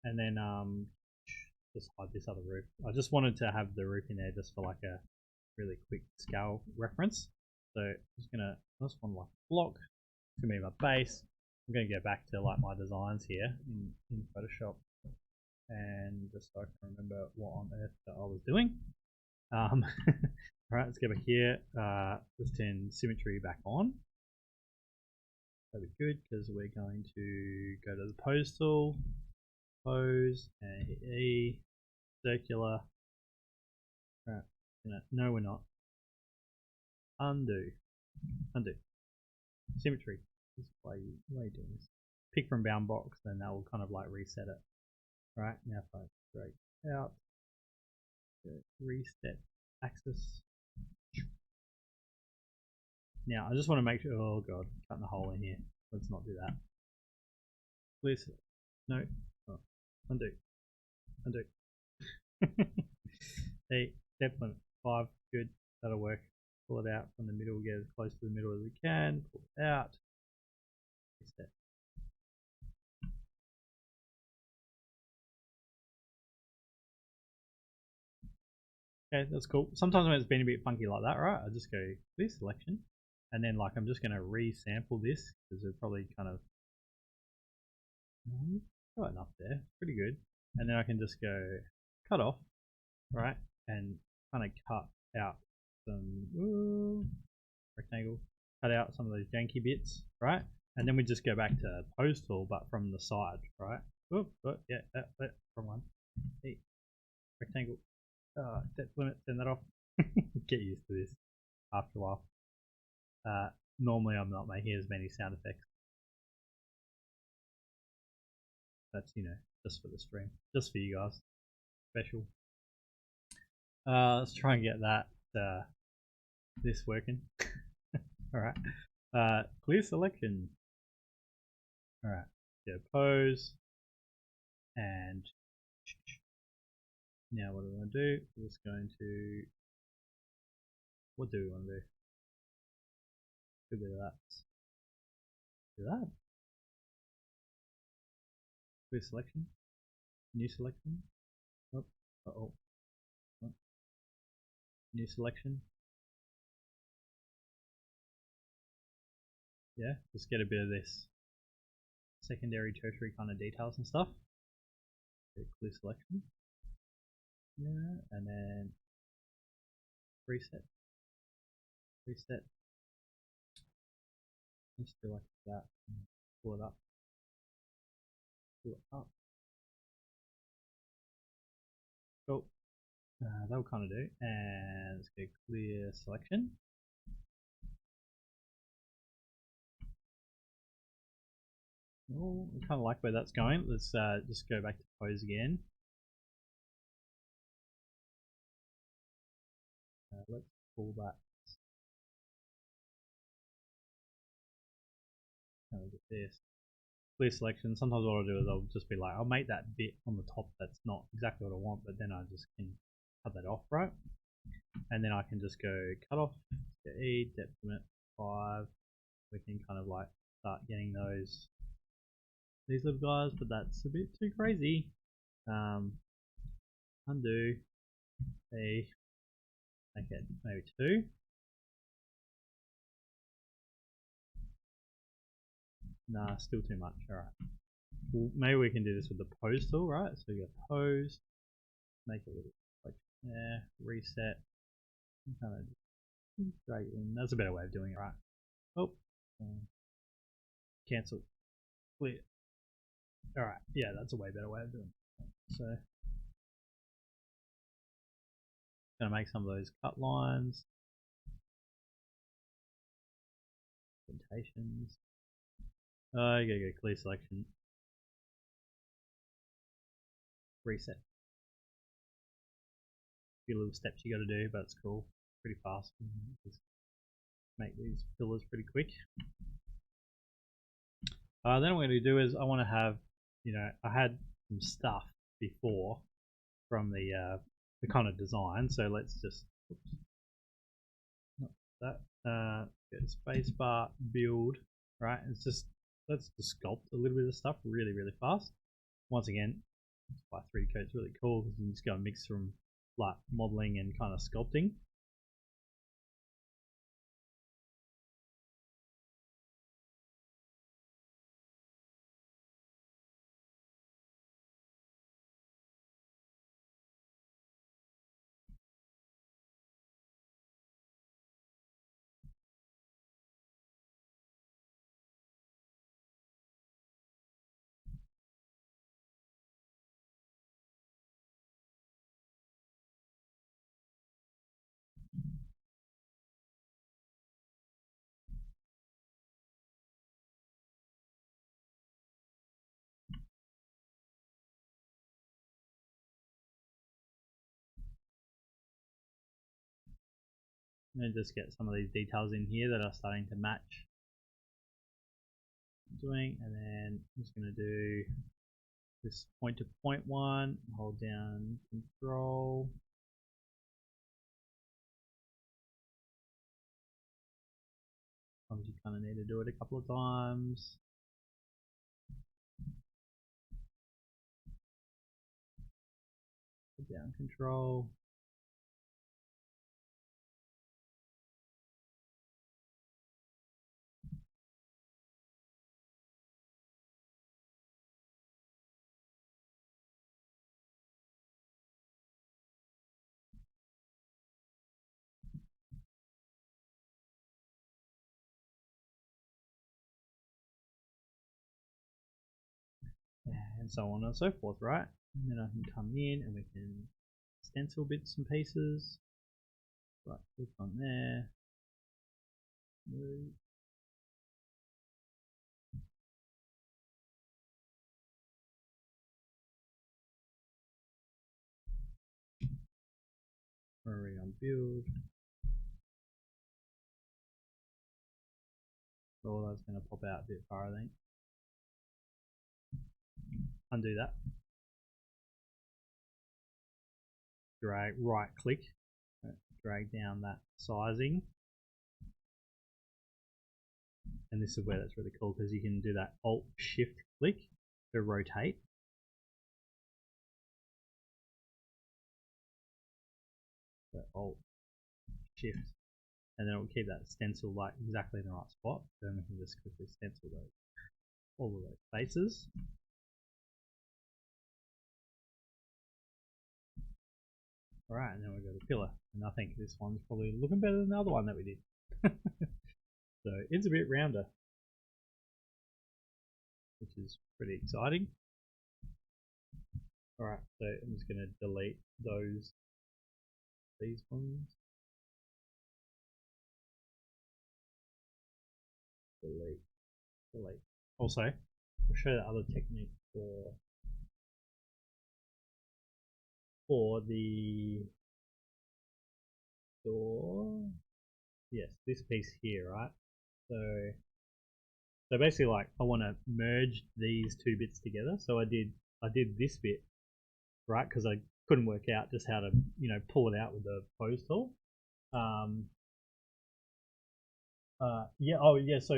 And then just hide this other roof. I just wanted to have the roof in there just for like a really quick scale reference. So I'm just gonna, I just want like a block. It's gonna be my base. I'm gonna go back to like my designs here in Photoshop, and just so I can remember what on earth that I was doing. Alright, let's go back here. Let's turn symmetry back on. That'll be good because we're going to go to the pose tool, pose, and hit E, circular. Alright, no, we're not. Undo. Symmetry. This is why you doing this. Pick from bound box, then that will kind of like reset it. Right, now if I break out, reset axis, Now I just want to make sure. Oh god, cutting a hole in here. Let's not do that. Please, no. Oh, undo, undo. Hey, step limit 5. Good, that'll work. Pull it out from the middle. Get as close to the middle as we can. Pull it out. Step. Okay, that's cool. Sometimes when it's been a bit funky like that, right, I just go clear selection, and then like I'm just going to re-sample this because it's probably kind of got enough there, pretty good. And then I can just go cut off, right, and kind of cut out some rectangle, cut out some of those janky bits, right, and then we just go back to pose tool, but from the side, right. Yeah, wrong one. Hey, rectangle. Depth limit, turn that off. Get used to this after a while. Normally I'm not making as many sound effects. That's, just for the stream. Just for you guys. Special. Let's try and get that this working. Alright. Clear selection. Alright. Go pose. And now what do we want to do? We're just going to, what do we want to do? Do a bit of that. Do that. Clear selection. New selection. Oh, oh. New selection. Yeah, just get a bit of this secondary, tertiary kind of details and stuff. Clear selection. Yeah, and then reset. Reset. Just do like that. Pull it up. Pull it up. Cool. That'll kind of do. And let's go clear selection. Oh, I kind of like where that's going. Let's just go back to pose again. Let's pull that. Look at this. Clear selection. Sometimes what I'll do is I'll just be like, I'll make that bit on the top that's not exactly what I want, but then I just can cut that off, right? And then I can just go cut off, E, depth limit 5. We can kind of like start getting these little guys, but that's a bit too crazy. Undo, E, make it maybe 2. Nah, still too much. Alright. Well, maybe we can do this with the pose tool, right? So we go pose, make it a little like there, reset, and kind of drag it in. That's a better way of doing it, right? Oh, cancel, clear. Alright, yeah, that's a way better way of doing it. So, gonna make some of those cut lines, indentations. You gotta go clear selection, reset. A few little steps you gotta do, but it's cool. Pretty fast. Just make these fillers pretty quick. Then what I'm going to do is I want to have, I had some stuff before from the kind of design. So let's just, oops, not that, get space bar, build, right? It's just, let's just sculpt a little bit of stuff really, really fast. Once again, by 3D Code's really cool because you can just go and mix from like modeling and kind of sculpting. I'm going to just get some of these details in here that are starting to match what I'm doing, and then I'm just going to do this point to point one, hold down control. Sometimes you kind of need to do it a couple of times. Hold down control. And so on and so forth, right? And then I can come in and we can stencil bits and pieces. Right, click on there. Move. Hurry on build. All that's going to pop out a bit far, I think. Undo that. Drag, right click, drag down that sizing. And this is where that's really cool because you can do that Alt Shift click to rotate. So Alt Shift, and then it will keep that stencil like exactly in the right spot. Then we can just quickly stencil those, all of those faces. Alright, and then we've got a pillar, and I think this one's probably looking better than the other one that we did. So it's a bit rounder, which is pretty exciting. Alright, so I'm just going to delete these ones. Delete. Also, I'll show you the other technique for the door. Yes, this piece here, right? So basically, like I want to merge these two bits together. So I did this bit, right? Because I couldn't work out just how to pull it out with the pose tool. Yeah. Oh yeah. So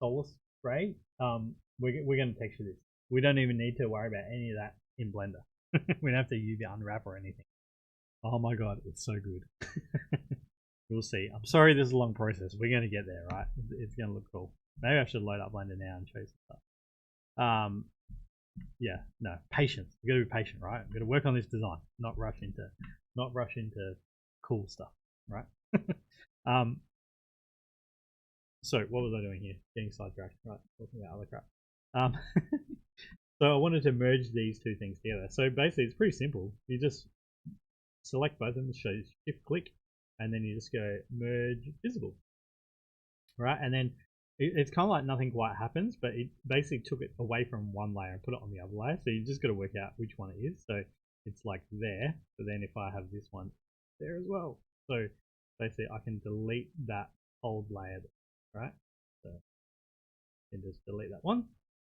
Solus Spray. We're going to texture this. We don't even need to worry about any of that in Blender. We don't have to UV unwrap or anything. Oh my god, it's so good. We'll see. I'm sorry this is a long process. We're going to get there, right? It's going to look cool. Maybe I should load up Blender now and show you some stuff. Yeah, no, patience. You got to be patient, right? We've got to work on this design, not rush into cool stuff, right? So what was I doing here? Getting sidetracked, right? Talking about other crap. So I wanted to merge these two things together. So basically, it's pretty simple. You just select both of them, show shift click, and then you just go merge visible, right? And then it's kind of like nothing quite happens, but it basically took it away from one layer and put it on the other layer. So you just got to work out which one it is. So it's like there, but then if I have this one there as well, so basically I can delete that old layer, right? So I can just delete that one.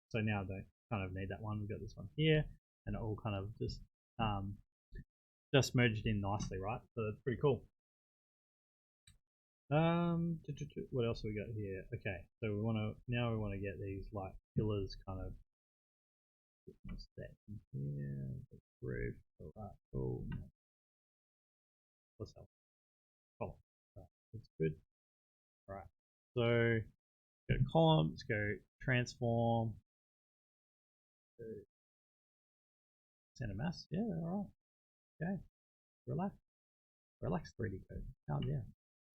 So now I don't kind of need that one. We've got this one here, and it all kind of just merged in nicely, right? So that's pretty cool. What else have we got here? Okay, so we want to get these like pillars kind of set in here. The roof, alright, cool. What's that? Column. Right, that's good. Alright, so go to column, let's go transform. Go center mass. Yeah, alright. Okay. Relax 3D code. Calm down.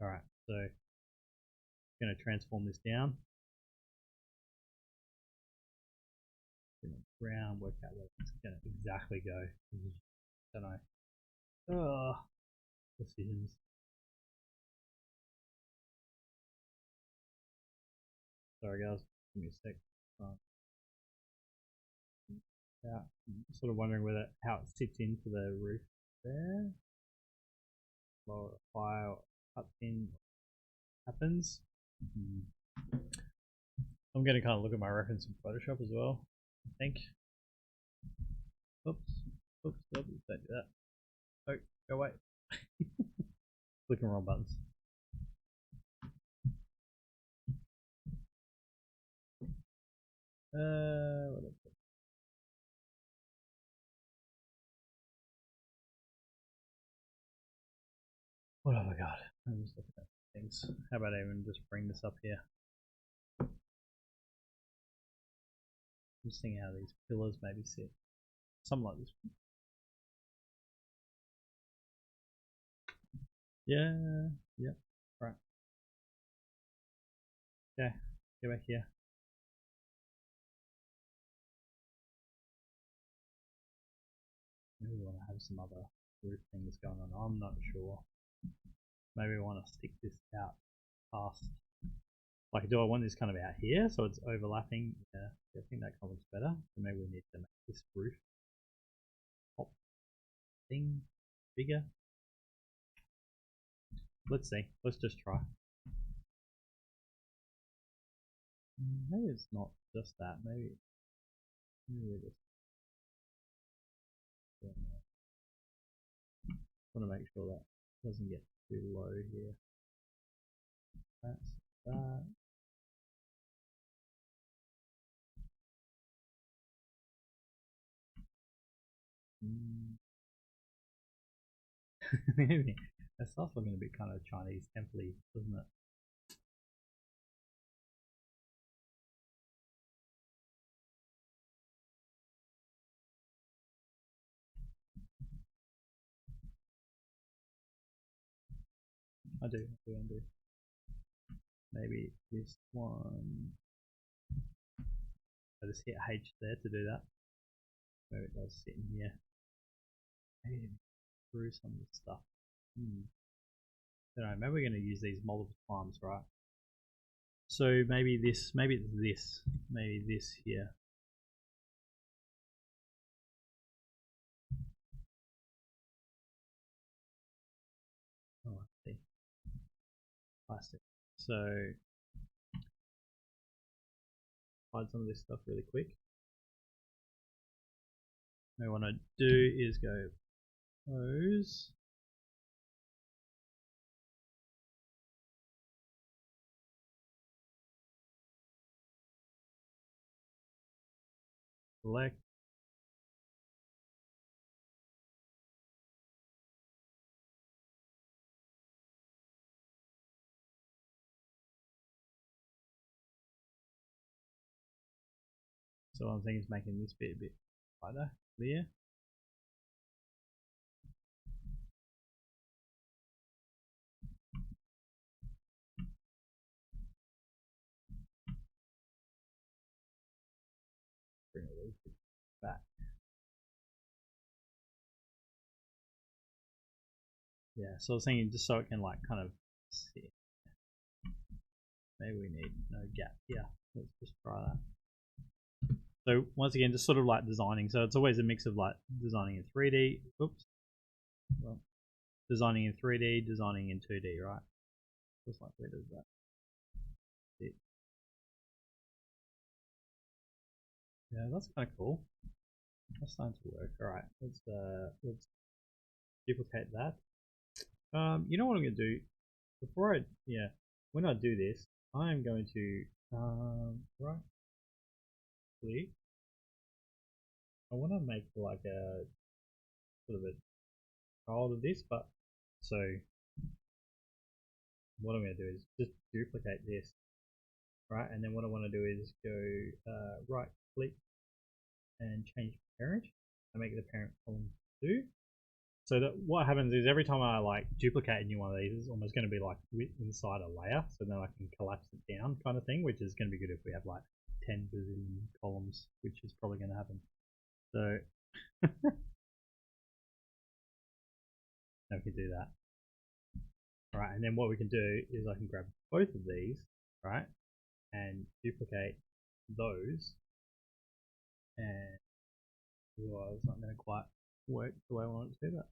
Alright, so I'm going to transform this down. Round, work out where it's going to exactly go. Don't know. Decisions. Sorry guys, give me a sec. Yeah, I'm sort of wondering how it sits into the roof there. or fire cut in happens. I'm going to kind of look at my reference in Photoshop as well, I think. Oops, don't do that. Oh, go away. Clicking wrong buttons. What have I got? I'm just looking at things. How about I even just bring this up here? I'm just seeing how these pillars maybe sit. Something like this. Yeah, right. Okay, go back here. Maybe we want to have some other roof things going on. I'm not sure. Maybe we want to stick this out past. Like, do I want this kind of out here so it's overlapping? Yeah, I think that kind of looks better. So maybe we need to make this roof top thing bigger. Let's see. Let's just try. Maybe it's not just that. Maybe we just want to make sure that doesn't get too low here. That's that. That starts looking a bit kind of Chinese temple-y, doesn't it? I do. Maybe this one. I just hit H there to do that. Maybe it does sit in here. Maybe through some of this stuff. I don't know, maybe we're going to use these multiple times, right? So maybe this, maybe it's this, maybe this here. Oh, I see. Plastic. So hide some of this stuff really quick. What I want to do is go pose. Select. So I'm thinking is making this bit a bit wider, clear. Bring it a little bit back. Yeah, so I was thinking just so it can like kind of sit. Maybe we need no gap here. Let's just try that. So once again, just sort of like designing. So it's always a mix of like designing in 3D. Oops. Well, designing in 3D, designing in 2D, right? Just like where does that? Yeah, that's kind of cool. That's starting to work. All right, let's duplicate that. You know what I'm gonna do? Before when I do this, I am going to right click. I want to make like a sort of a child of this, but so what I'm going to do is just duplicate this, right? And then what I want to do is go right click and change parent and make the parent column 2. So that what happens is every time I like duplicate a new one of these, it's almost going to be like inside a layer, so then I can collapse it down kind of thing, which is going to be good if we have like 10 bazillion columns, which is probably going to happen. So now we can do that. All right, and then what we can do is I can grab both of these, right, and duplicate those, and well, it's not going to quite work the way I want it to do that.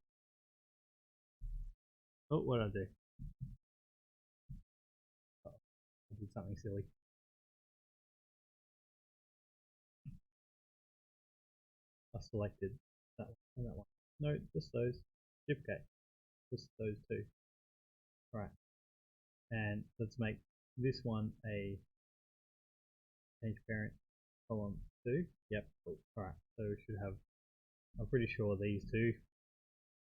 Oh, what did I do? Oh, I did something silly. I selected that one and that one. No, just those. Duplicate. Just those two. Right. And let's make this one a change parent column 2. Yep, cool. Alright, so we should have, I'm pretty sure these two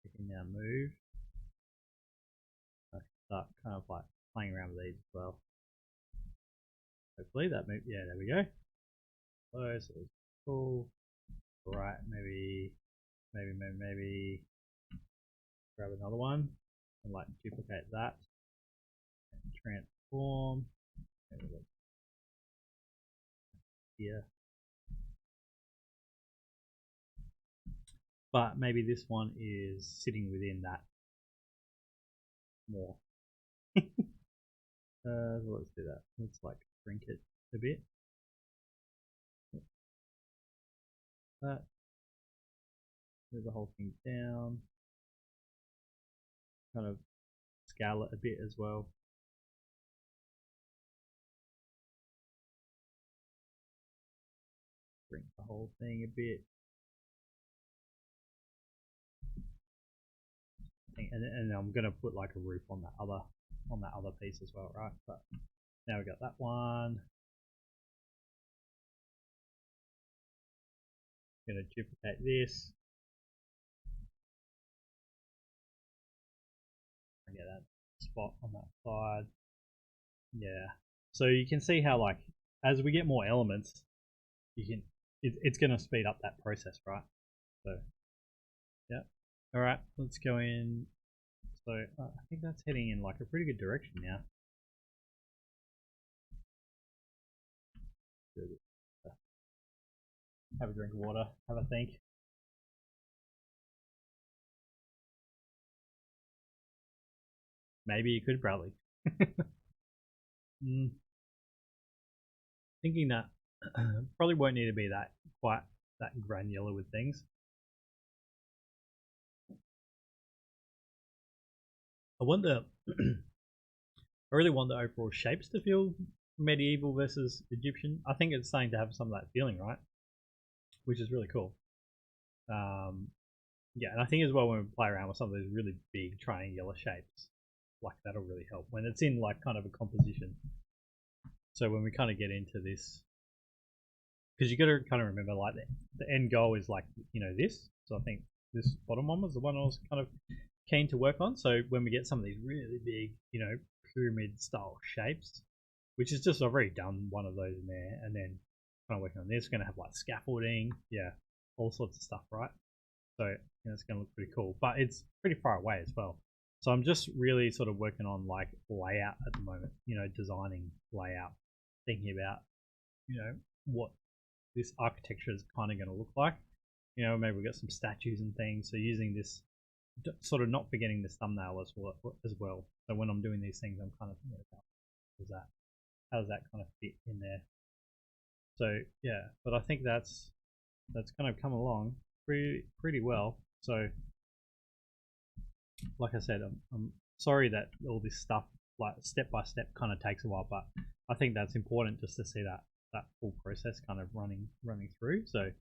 we can now move. I can start kind of like playing around with these as well. Hopefully that move, yeah, there we go. So it's cool. Right, maybe grab another one and like duplicate that and transform. Maybe look here. But maybe this one is sitting within that more. So let's do that. Let's like shrink it a bit. That. Move the whole thing down. Kind of scale it a bit as well. Shrink the whole thing a bit. And I'm gonna put like a roof on that other piece as well, right? But now we got that one. Gonna duplicate this. Get that spot on that side. Yeah. So you can see how like as we get more elements, you can it's gonna speed up that process, right? So yeah. All right, let's go in. So I think that's heading in like a pretty good direction now. Good. Have a drink of water. Have a think. Maybe you could probably. Thinking that probably won't need to be that quite that granular with things. I wonder. I really want the overall shapes to feel medieval versus Egyptian. I think it's starting to have some of that feeling, right? Which is really cool. Yeah, and I think as well when we play around with some of those really big triangular shapes, like that'll really help when it's in like kind of a composition. So when we kind of get into this, because you got to kind of remember like the end goal is like this. So I think this bottom one was the one I was kind of keen to work on. So when we get some of these really big, pyramid style shapes, which is just I've already done one of those in there, and then kind of working on this, we're gonna have like scaffolding, yeah, all sorts of stuff, right? So it's gonna look pretty cool, but it's pretty far away as well. So I'm just really sort of working on like layout at the moment, designing layout, thinking about, what this architecture is kind of going to look like. Maybe we've got some statues and things. So using this, sort of not forgetting this thumbnail as well. So when I'm doing these things, I'm kind of thinking about how does that kind of fit in there. So yeah, but I think that's kind of come along pretty well. So like I said, I'm sorry that all this stuff like step by step kind of takes a while, but I think that's important just to see that full process kind of running through. So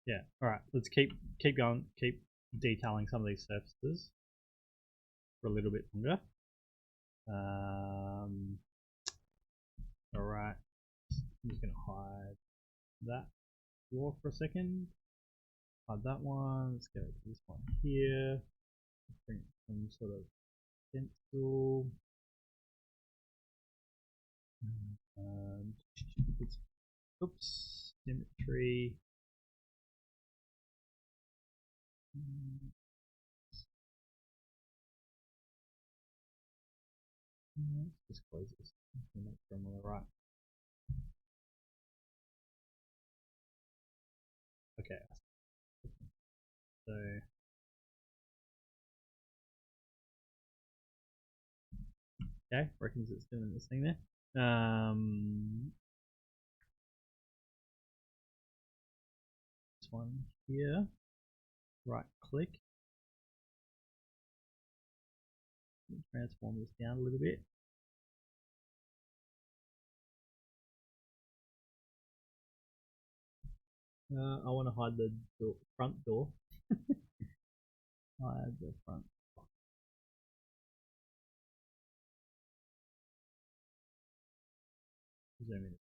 yeah, all right, let's keep going, keep detailing some of these surfaces for a little bit longer. All right, I'm just gonna hide that floor for a second. Hide that one. Let's go to this one here. Bring some sort of stencil. Oops, symmetry. Let's just close this. Make sure I'm on the right. Okay. So okay, reckons it's doing this thing there. This one here. Right click. transform this down a little bit. I want to hide the front door. Hide the front. Zoom in.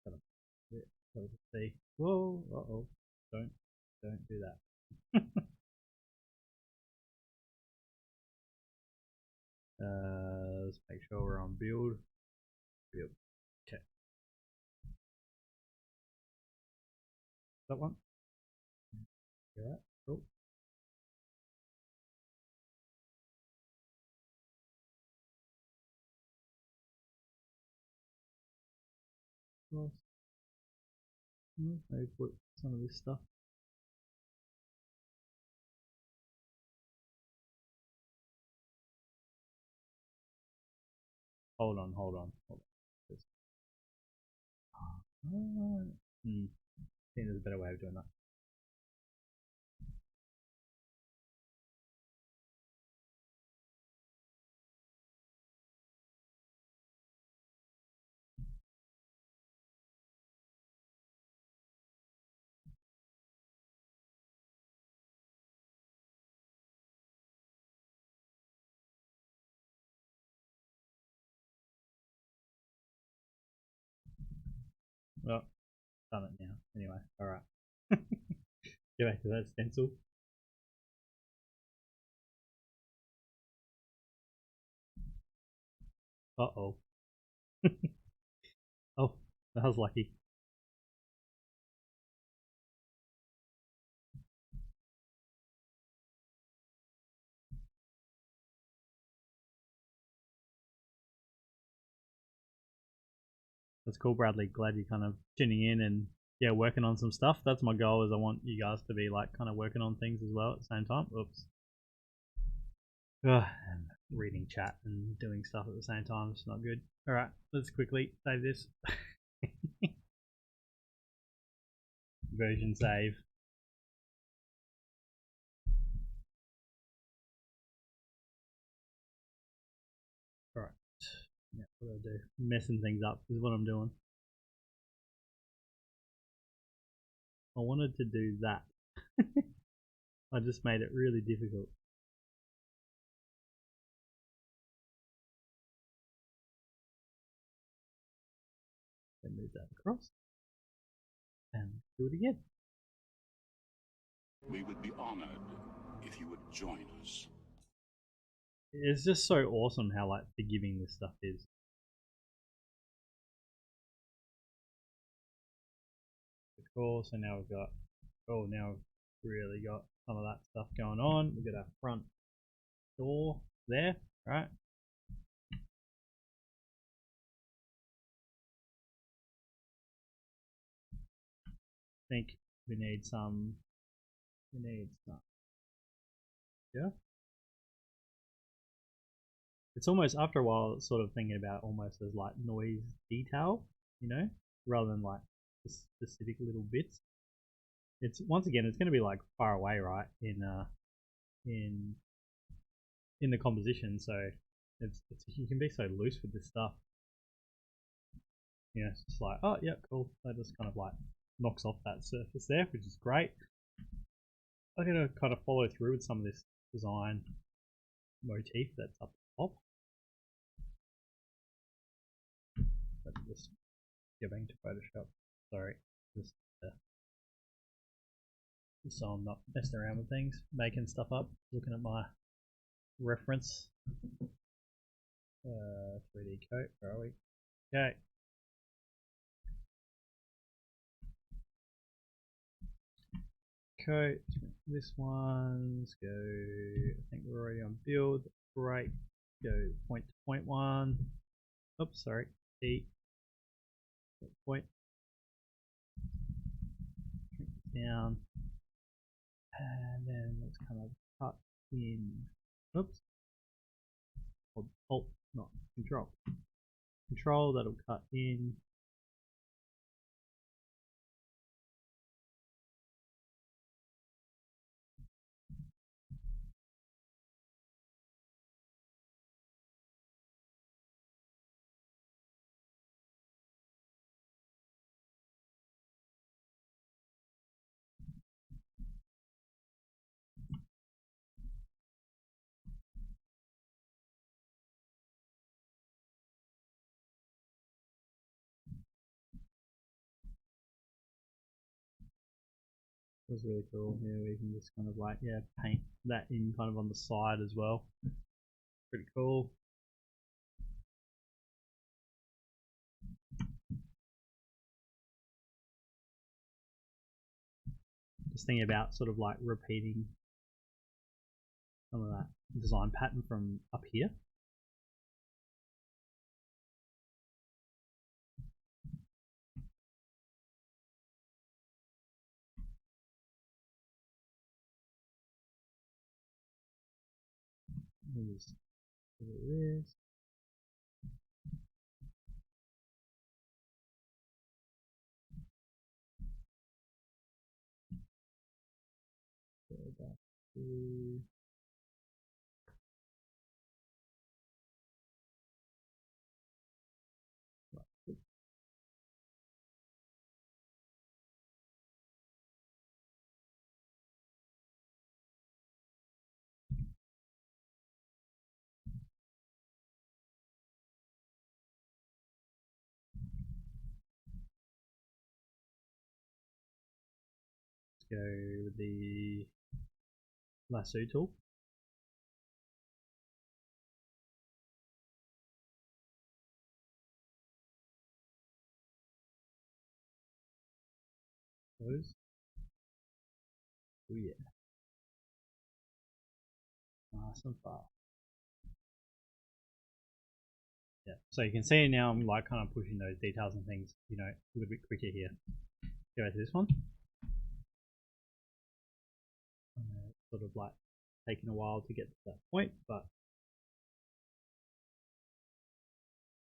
So to see. Whoa! Uh-oh! Don't do that. Let's make sure we're on build. Build. Okay. That one. Yeah. Cool. Nice. Maybe put some of this stuff. Hold on. I think there's a better way of doing that. Well, done it now. Anyway, alright. Get back to that stencil. Uh-oh. Oh, that was lucky. That's cool, Bradley. Glad you're kind of tuning in and yeah, working on some stuff. That's my goal. Is I want you guys to be like kind of working on things as well at the same time. Oops. Ugh, and reading chat and doing stuff at the same time. It's not good. All right, let's quickly save this. Version save. All right. Yeah, what do I do? Messing things up is what I'm doing. I wanted to do that. I just made it really difficult. Then move that across and do it again. We would be honored if you would join us. It's just so awesome how like forgiving this stuff is. Cool. So now we've got, oh, now we've really got some of that stuff going on. We've got our front door there, right? I think we need some. Yeah. It's almost, after a while, it's sort of thinking about almost as like noise detail, you know, rather than like specific little bits. It's, once again, it's going to be like far away, right, in the composition. So it's you can be so loose with this stuff. You know, it's just like, oh yeah, cool. That just kind of like knocks off that surface there, which is great. I'm going to kind of follow through with some of this design motif that's up top. Let me just go back to Photoshop. Sorry, just so I'm not messing around with things, making stuff up, looking at my reference. 3D coat, where are we? Okay. Coat, this one, let's go, I think we're already on build, great, go point to point one, oops, sorry, E, point, down, and then let's kind of cut in, oops, Alt, not control, that'll cut in, was really cool. Yeah, we can just kind of like, yeah, paint that in kind of on the side as well. Pretty cool. Just thinking about sort of like repeating some of that design pattern from up here. Just do this. Go back to go with the lasso tool. Those. Oh yeah. Nice and fast. Yeah. So you can see now I'm like kind of pushing those details and things, you know, a little bit quicker here. Go back to this one. Sort of like taking a while to get to that point, but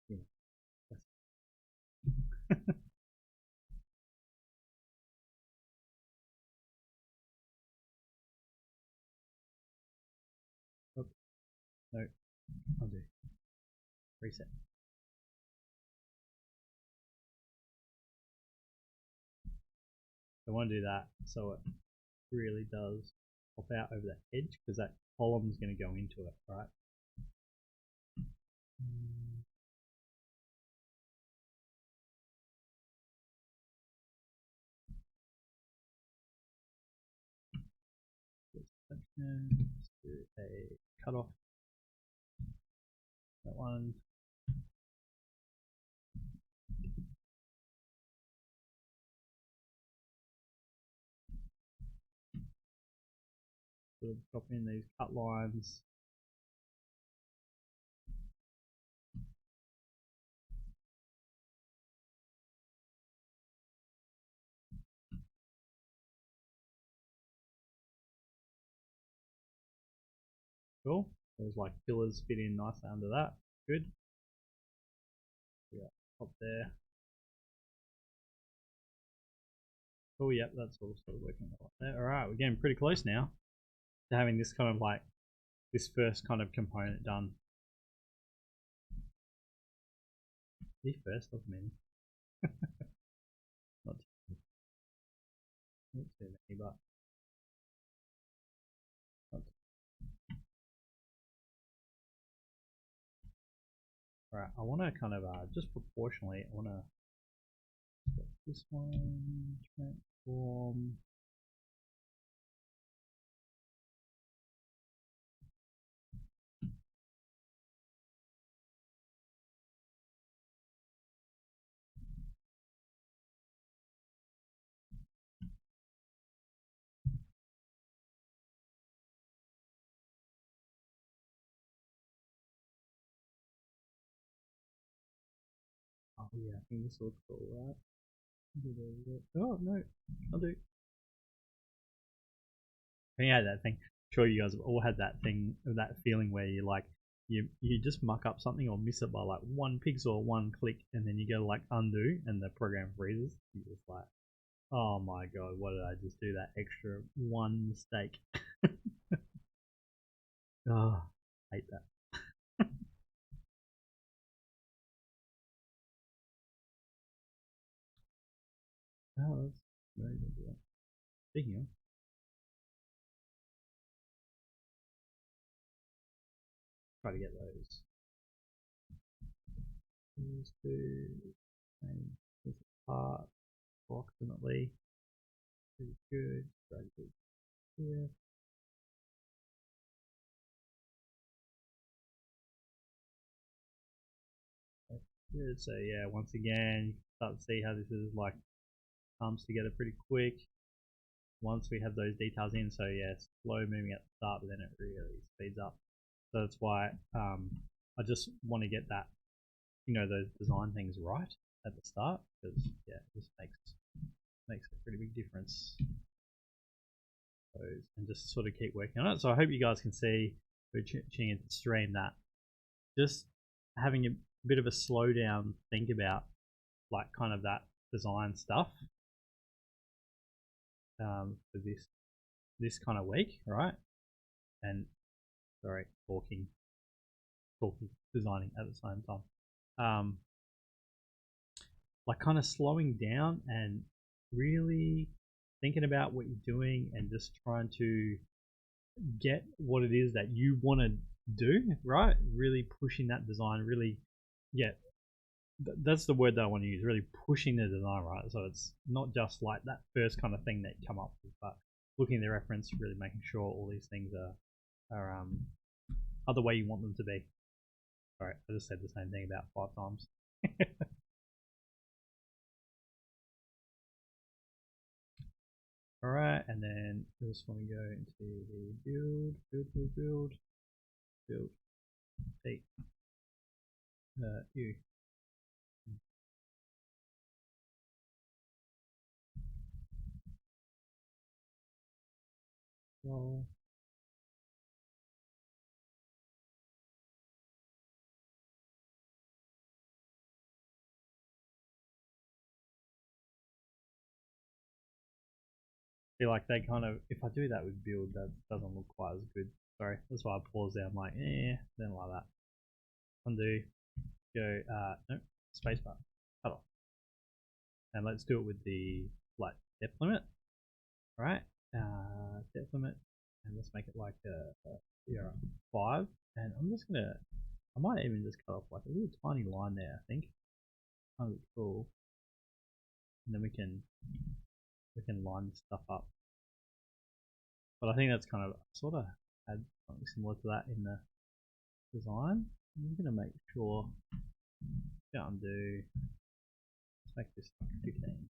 you know, oh, no, I'll do reset. I want to do that so it really does pop out over that edge because that column is going to go into it, right? Let's do a cutoff. That one. Sort of drop in these cut lines. Cool. Those like pillars fit in nicely under that. Good. Yeah, up there. Oh, yep, that's all sort of working right there. All right, we're getting pretty close now to having this kind of like this first kind of component done. The first of many. Not too many, but alright, I want to kind of just proportionally, I want to this one transform. Oh yeah, I think this looks cool, right? Oh no, I'll do. Yeah, that thing. Sure, you guys have all had that thing, that feeling where you like you just muck up something or miss it by like one pixel or one click, and then you go like undo, and the program freezes. You're just like, oh my god, what did I just do? That extra one mistake. Oh, hate that. Oh, that's very good. Yeah. Speaking of, try to get those. These two, and this apart approximately. Pretty good. drag it here. That's good. So yeah, once again, you can start to see how this is like comes together pretty quick once we have those details in. So yeah, slow moving at the start, but then it really speeds up. So that's why I just want to get that, you know, those design things right at the start, because yeah, it just makes a pretty big difference. And just sort of keep working on it. So I hope you guys can see, we're tuning into the stream, that just having a bit of a slow down, think about like kind of that design stuff for this kind of week, right? And sorry, talking, designing at the same time. Like kind of slowing down and really thinking about what you're doing and just trying to get what it is that you want to do, right? Really pushing that design, really, yeah, that's the word that I want to use, really pushing the design, right? So it's not just like that first kind of thing that you come up with, but looking at the reference, really making sure all these things are the way you want them to be. Sorry, I just said the same thing about 5 times. Alright, and then I just want to go into the build, take you. Roll. Feel like they kind of, if I do that with build, that doesn't look quite as good. Sorry, that's why I pause there. I'm like, then like that. Undo, go, no, spacebar, cut off. And let's do it with the like depth limit. Alright, depth limit, and let's make it like yeah, 5. And I'm just gonna, I might even just cut off like a little tiny line there, I think. Kind of cool. And then we can line this stuff up. But I think that's kind of sort of had something similar to that in the design. I'm gonna make sure, undo, let's make this like 15.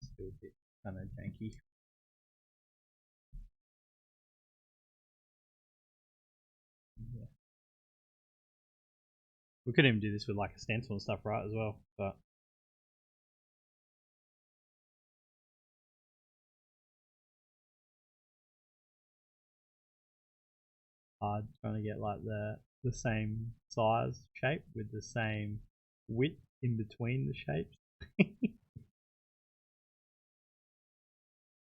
Still a bit kind of janky. Yeah. We could even do this with like a stencil and stuff, right, as well, but hard trying to get like the same size shape with the same width in between the shapes.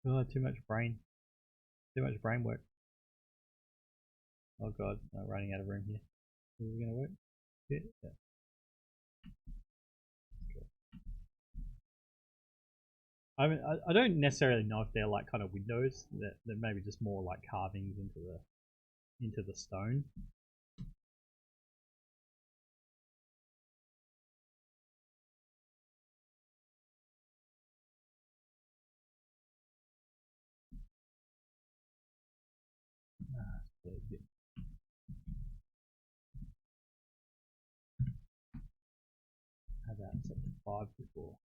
Oh, too much brain work. Oh god, I'm running out of room here. Is it gonna work? Yeah. I mean, I don't necessarily know if they're like kind of windows. They're maybe just more like carvings into the stone. Had that set to 5 before.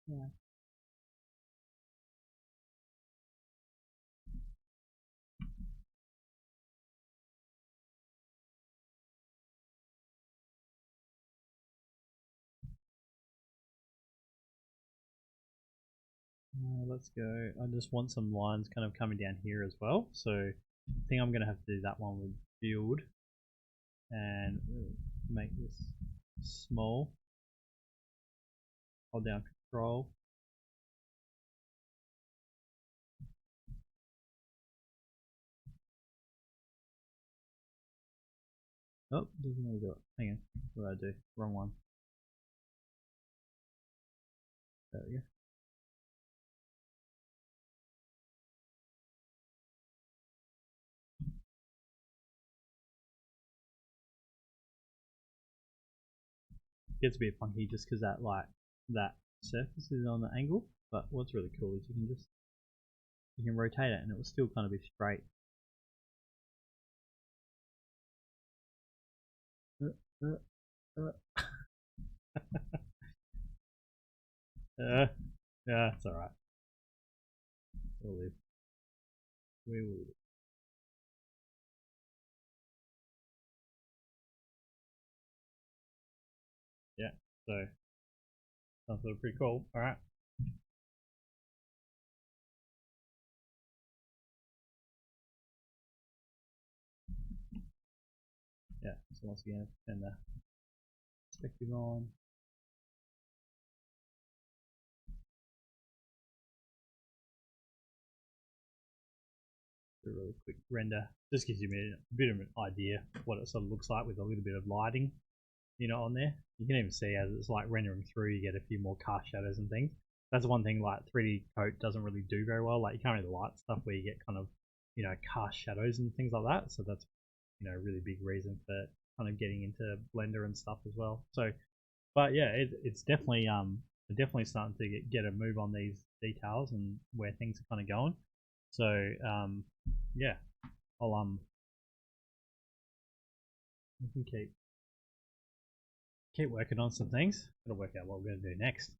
Yeah. Let's go. I just want some lines kind of coming down here as well. So I think I'm going to have to do that one with build and make this small. Hold down control. Oh, doesn't really do it. Hang on. What did I do? Wrong one. There we go. gets a bit funky just because that that surface is on the angle. But what's really cool is you can rotate it and it will still kind of be straight. Yeah, it's alright. We'll live. We will live. Yeah, so sounds pretty cool. Alright. Yeah, so once again, turn the perspective on. A really quick render. Just gives you a bit of an idea what it sort of looks like with a little bit of lighting, you know, on there. You can even see as it's like rendering through, you get a few more cast shadows and things. That's one thing like 3D Coat doesn't really do very well. Like you can't really light stuff where you get kind of, you know, cast shadows and things like that. So that's, you know, a really big reason for kind of getting into Blender and stuff as well. So, but yeah, it's definitely starting to get a move on these details and where things are kind of going. So yeah, I'll we can keep working on some things. Gotta work out what we're gonna do next.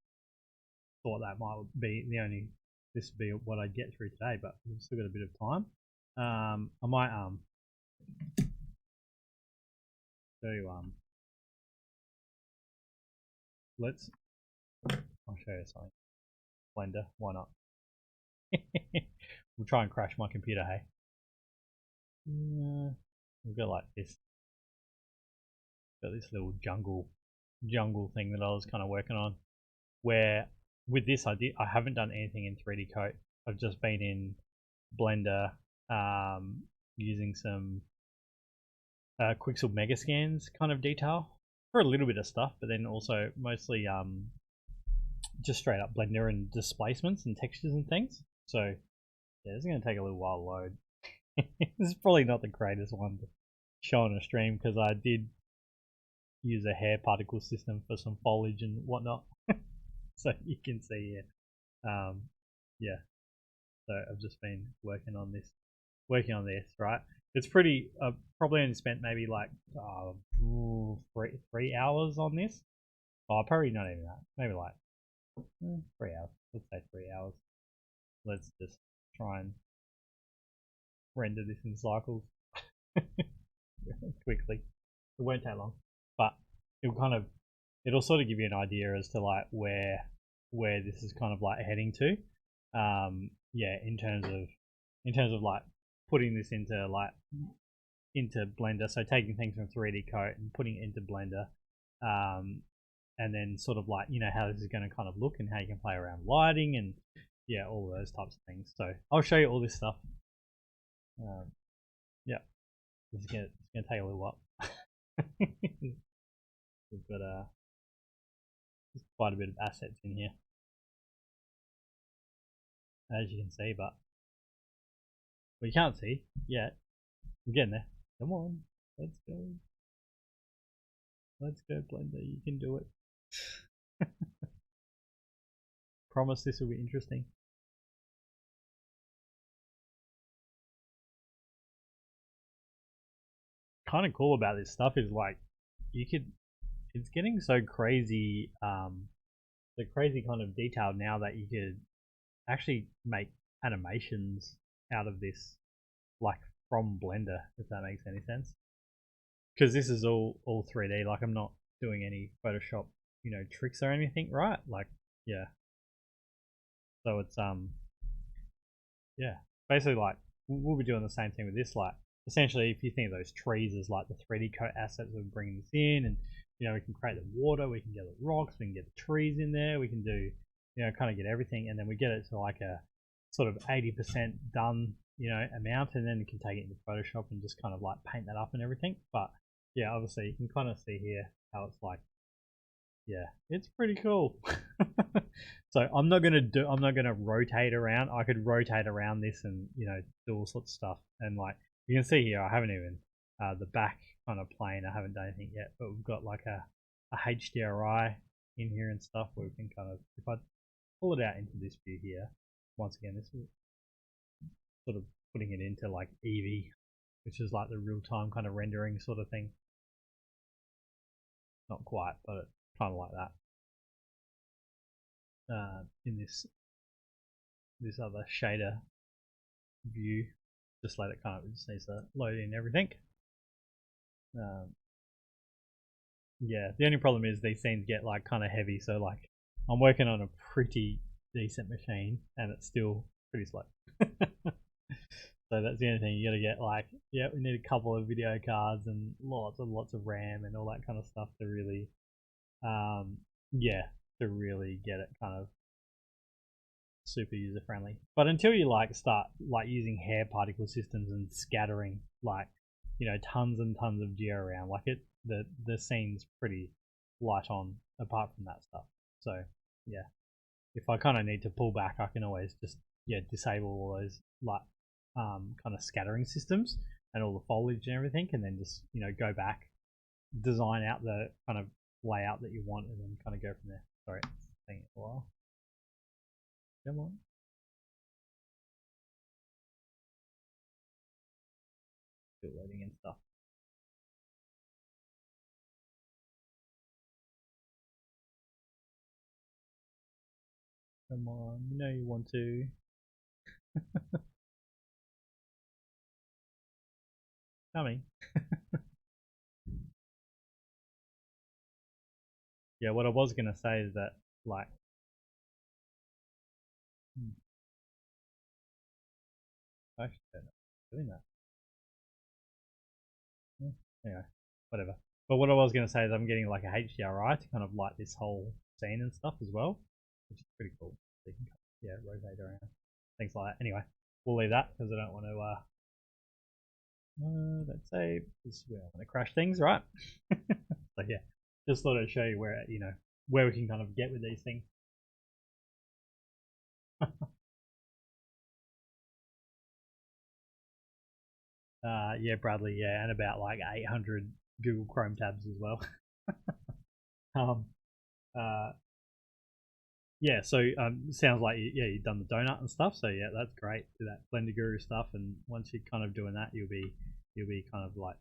Thought that might be this would be what I get through today, but we've still got a bit of time. I might show you I'll show you something. Blender, why not? We'll try and crash my computer, hey. We've got like this. Got this little jungle thing that I was kind of working on. Where with this I haven't done anything in 3D Coat. I've just been in Blender using some Quixel Megascans kind of detail for a little bit of stuff, but then also mostly just straight up Blender and displacements and textures and things. So yeah, it's going to take a little while to load. This is probably not the greatest one to show on a stream because I did use a hair particle system for some foliage and whatnot. So you can see here, yeah. So I've just been working on this, right? It's pretty. Probably only spent maybe like 3 hours on this. Oh, probably not even that. Maybe like 3 hours. Let's say 3 hours. Let's just try and render this in cycles quickly. It won't take long, but it'll sort of give you an idea as to like where this is kind of like heading to. Yeah, in terms of like putting this into Blender. So taking things from 3D Coat and putting it into Blender, and then sort of like, you know, how this is going to kind of look and how you can play around lighting and yeah, all those types of things. So I'll show you all this stuff. Yeah, it's gonna take a little while. We've got quite a bit of assets in here, as you can see, but you can't see yet. I'm getting there. Come on, let's go. Let's go, Blender. You can do it. Promise this will be interesting. Kind of cool about this stuff is like it's getting so crazy, the crazy kind of detail now that you could actually make animations out of this, like from Blender, if that makes any sense. Because this is all 3D. Like I'm not doing any Photoshop, you know, tricks or anything, right? Like yeah. So it's yeah, basically like we'll be doing the same thing with this. Like essentially, if you think of those trees as like the 3D Coat assets, we're bringing this in, and you know we can create the water, we can get the rocks, we can get the trees in there, we can do, you know, kind of get everything, and then we get it to like a sort of 80% done, you know, amount, and then you can take it into Photoshop and just kind of like paint that up and everything. But yeah, obviously you can kind of see here how it's like, yeah, it's pretty cool. So I'm not gonna rotate around. I could rotate around this and, you know, do all sorts of stuff. And like you can see here, I haven't even the back kind of plane. I haven't done anything yet, but we've got like a a HDRI in here and stuff where we can kind of, if I pull it out into this view here, once again, this is sort of putting it into like Eevee, which is like the real-time kind of rendering sort of thing. Not quite, but it's kind of like that. In this other shader view, just let it kind of, it just needs to load in everything. Yeah, the only problem is these scenes get like kind of heavy, so like I'm working on a pretty decent machine and it's still pretty slow. So that's the only thing. You got to get like, yeah, we need a couple of video cards and lots of RAM and all that kind of stuff to really, yeah, to really get it kind of super user friendly. But until you like start like using hair particle systems and scattering like, you know, tons and tons of geo around, like the scene's pretty light on apart from that stuff. So yeah, if I kind of need to pull back, I can always just disable all those like kind of scattering systems and all the foliage and everything, and then just, you know, go back, design out the kind of layout that you want, and then kind of go from there. Sorry, it's taking a while. Come on. Still loading and stuff. Come on, you know you want to. Coming. Yeah, what I was gonna say is that like I actually don't know doing that. Anyway, whatever. But what I was gonna say is I'm getting like a HDRI to kind of light this whole scene and stuff as well, which is pretty cool. So you can rotate around, things like that. Anyway, we'll leave that because I don't want to let's save because we don't want to crash things, right? So yeah, just thought I'd show you where, you know, where we can kind of get with these things. Yeah, Bradley, yeah, and about like 800 Google Chrome tabs as well. Yeah, so sounds like you've done the donut and stuff. So yeah, that's great. Do that Blender Guru stuff, and once you're kind of doing that, you'll be kind of like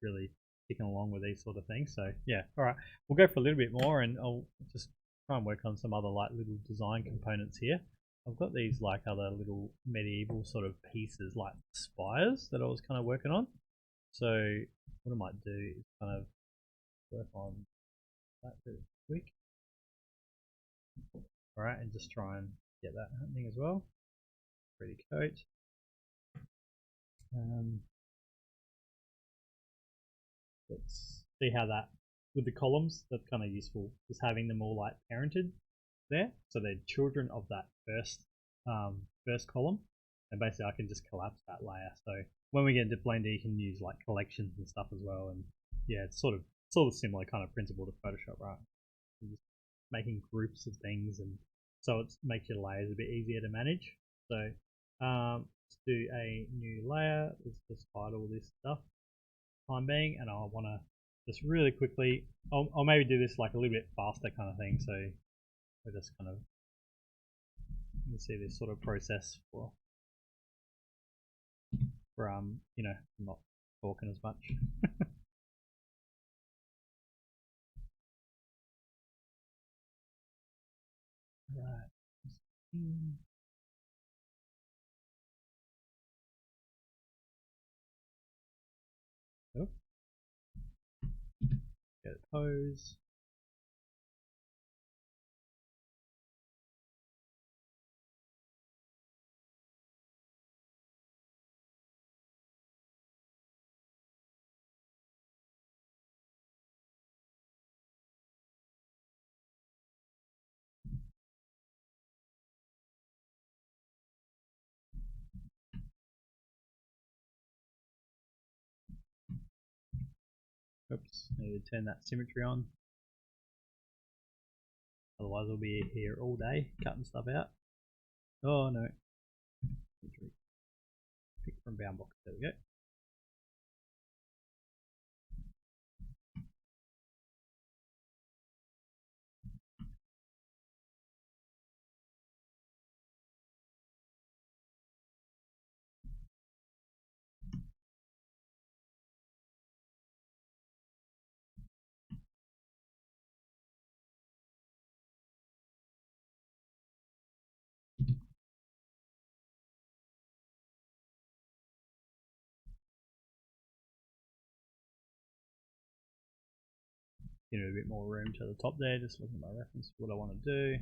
really ticking along with these sort of things. So yeah, all right, we'll go for a little bit more, and I'll just try and work on some other like little design components here. I've got these like other little medieval sort of pieces like spires that I was kind of working on. So what I might do is kind of work on that really quick. Alright, and just try and get that happening as well. Pretty coat. Let's see how that, with the columns, that's kind of useful, just having them all like parented there, so they're children of that first column, and basically I can just collapse that layer. So when we get into Blender, you can use like collections and stuff as well, and yeah, it's sort of similar kind of principle to Photoshop, right? You're just making groups of things, and so it makes your layers a bit easier to manage. So let's do a new layer. Let's just hide all this stuff time being, and I want to just really quickly, I'll maybe do this like a little bit faster kind of thing, so we're just kind of, you see this sort of process for you know, not talking as much. Right. Oh. Get a pose. Oops, need to turn that symmetry on. Otherwise I'll be here all day cutting stuff out. Oh no. Pick from bound box. There we go. give it a bit more room to the top there. Just looking at my reference, what I want to do.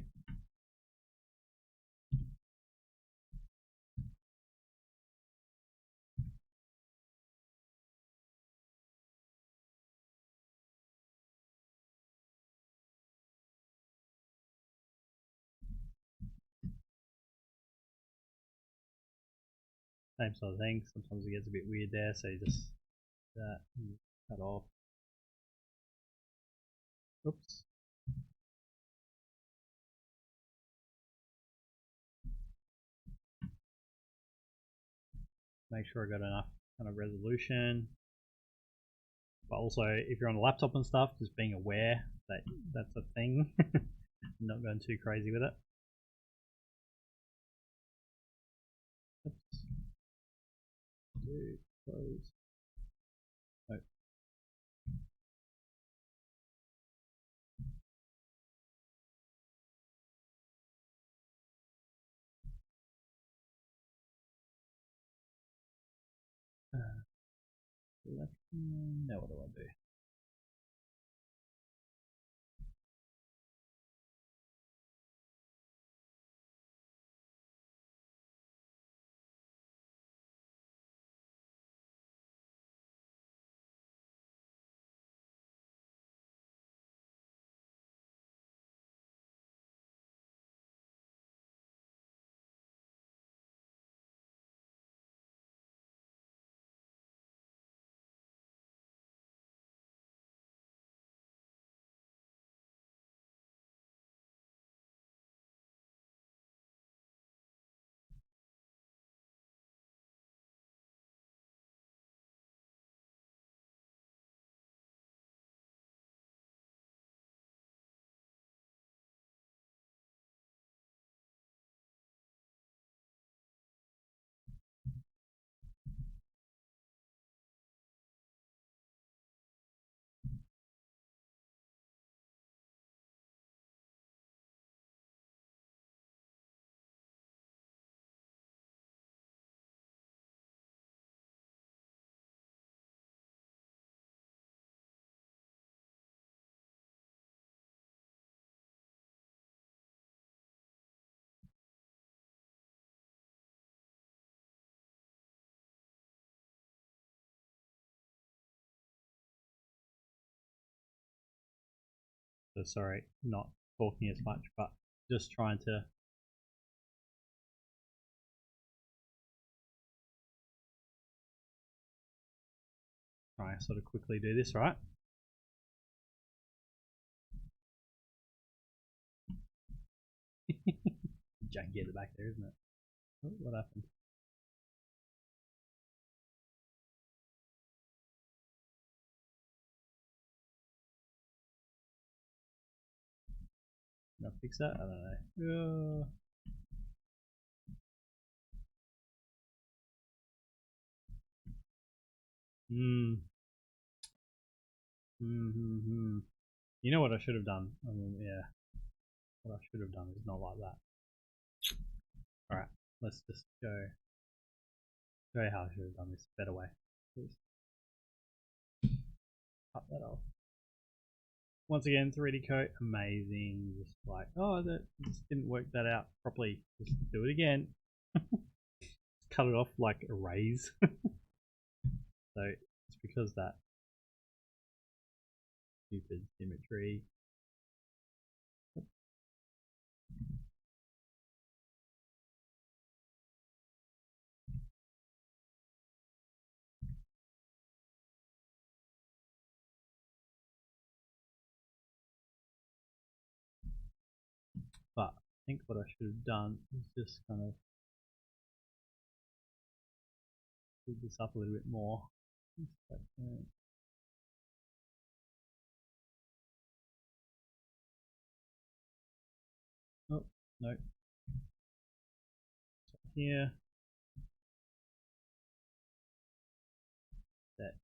Same sort of thing. Sometimes it gets a bit weird there, so you just that cut off. Oops. Make sure I got enough kind of resolution. But also, if you're on a laptop and stuff, just being aware that that's a thing. Not going too crazy with it. Oops. Close. Oh. Now what do I do? So sorry, not talking as much, but just trying to sort of quickly do this, right? Janky at the back there, isn't it? Oh, what happened? Can I fix that? I don't know. You know what I should have done? I mean, yeah. What I should have done is not like that. Alright, let's just go. Show you how I should have done this a better way. Please. Cut that off. Once again, 3D coat, amazing. Just like, oh, that just didn't work that out properly. Just do it again. Cut it off like erase. So it's because that stupid symmetry. But I think what I should have done is just kind of build this up a little bit more. Oh, no. So here. That.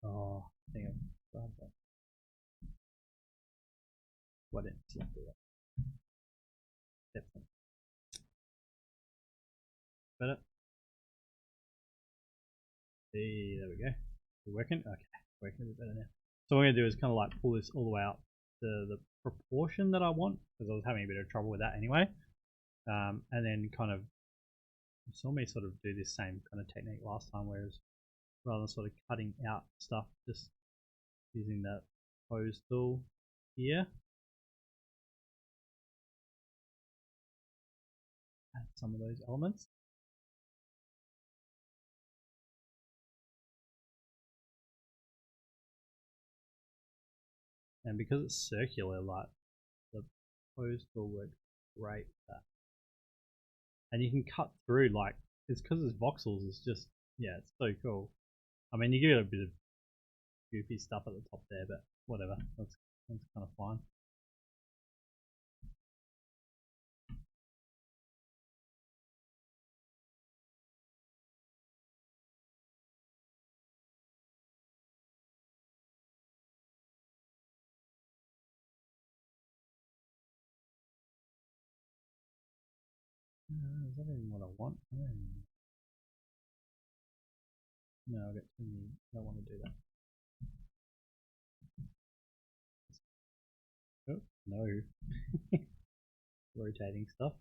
Oh, I think I've grabbed that. Why didn't I do that? Definitely. Better. Hey, there we go. We're working? Okay. working a bit better now. So what I'm going to do is kind of like pull this all the way out to the proportion that I want, because I was having a bit of trouble with that anyway. And then kind of, you saw me sort of do this same kind of technique last time, whereas rather than sort of cutting out stuff, just using the pose tool here. Add some of those elements. And because it's circular, like the pose tool works great with that. And you can cut through, like, it's because it's voxels, it's just, yeah, it's so cool. I mean, you get a bit of goofy stuff at the top there, but whatever, that's kind of fine. Is that even what I want? No, I'll get too many. I don't want to do that. Oh, no. Rotating stuff.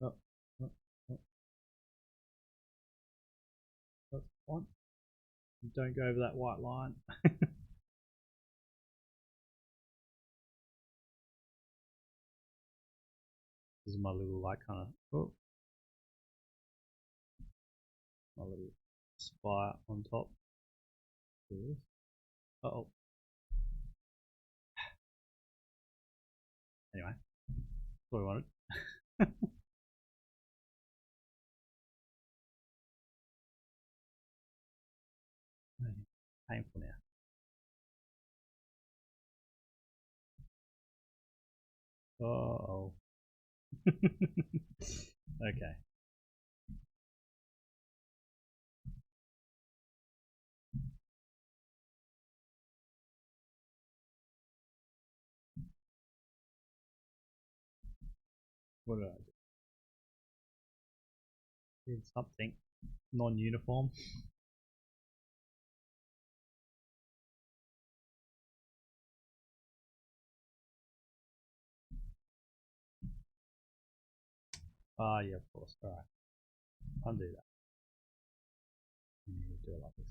Oh, oh, oh. That's fine. Don't go over that white line. This is my little, like, kind of, oh, my little spire on top. Uh oh. Anyway, that's what I wanted. Painful now. Oh. Okay. What did I do? Did something non-uniform. Ah, yeah, of course. All right. Undo that. You need to do it like this.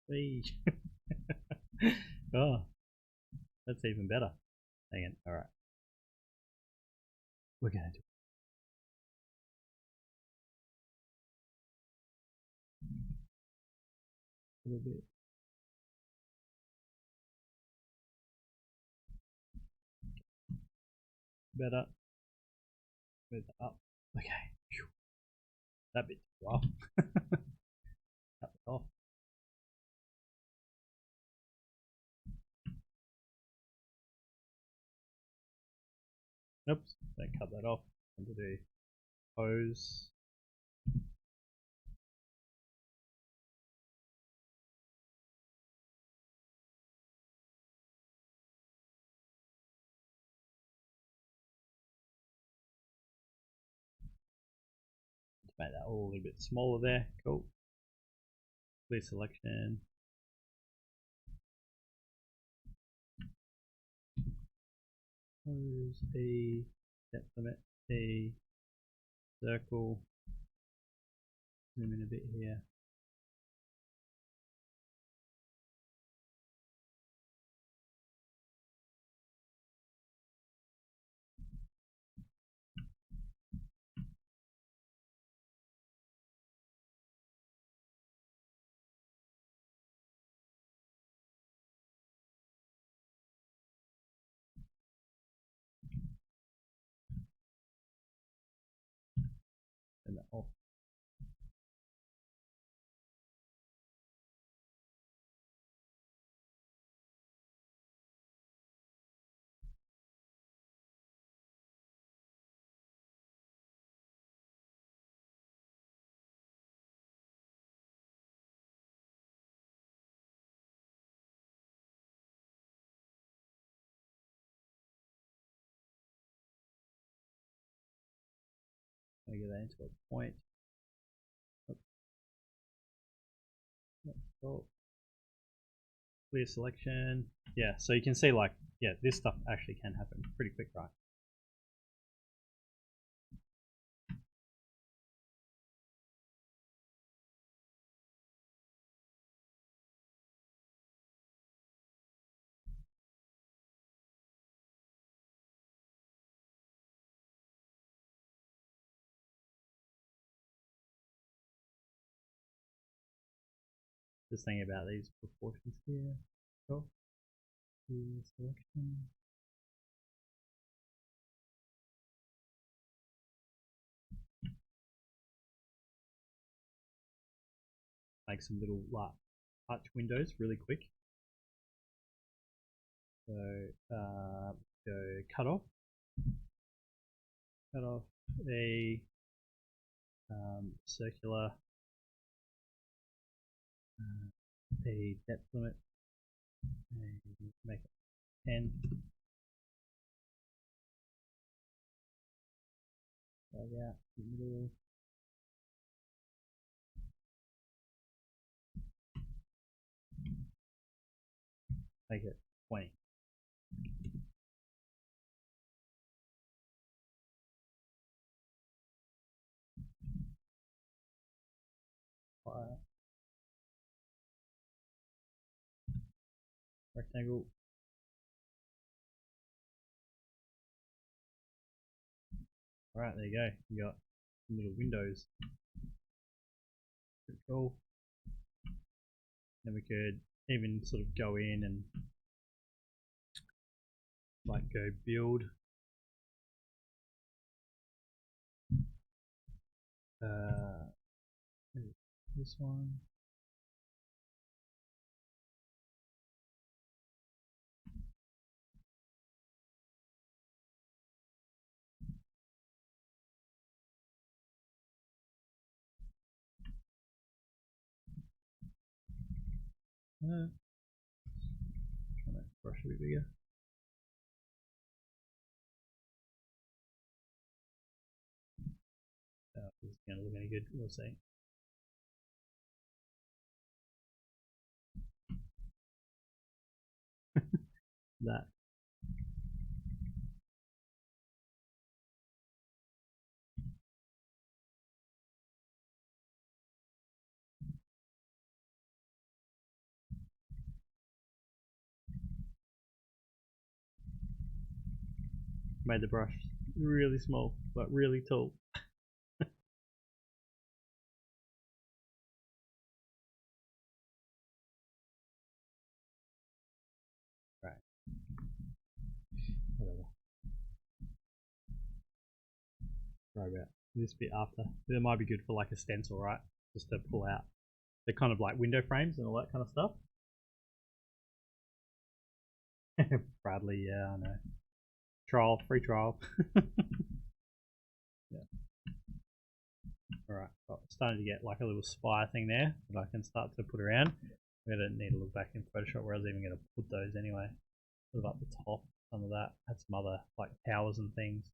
Whee. Oh, that's even better. Hang on. All right. We're going to do a little bit. Better. Move that up. Okay. Phew. That bit took a while. Cut it off. Oops. Don't cut that off. I'm going to do pose. Make that all a little bit smaller there. Cool. Clear selection. Pose E, depth limit E, circle. Zoom in a bit here. Turn that off. I get that into a point. Oh. Clear selection. Yeah, so you can see like, yeah, this stuff actually can happen pretty quick, right? Just thinking about these proportions here. Cool. Clear selection. Make some little like touch windows really quick. So go cut off a circular a depth limit and make it 10. Drag out the middle. Make it 20. Fire. Rectangle. Alright, there you go. You got some little windows. Pretty cool. Then we could even sort of go in and like go build this one. Trying to brush a bit bigger. This is going to look any good, we'll see. That. Made the brush really small, but really tall. Right. Whatever. Right about this bit after. It might be good for like a stencil, right? Just to pull out the kind of like window frames and all that kind of stuff. Bradley, yeah, I know. Trial, free trial. Yeah. Alright, well, starting to get like a little spire thing there that I can start to put around. I'm gonna need to look back in Photoshop where I was even gonna put those anyway. Sort of up the top, some of that. Had some other like towers and things.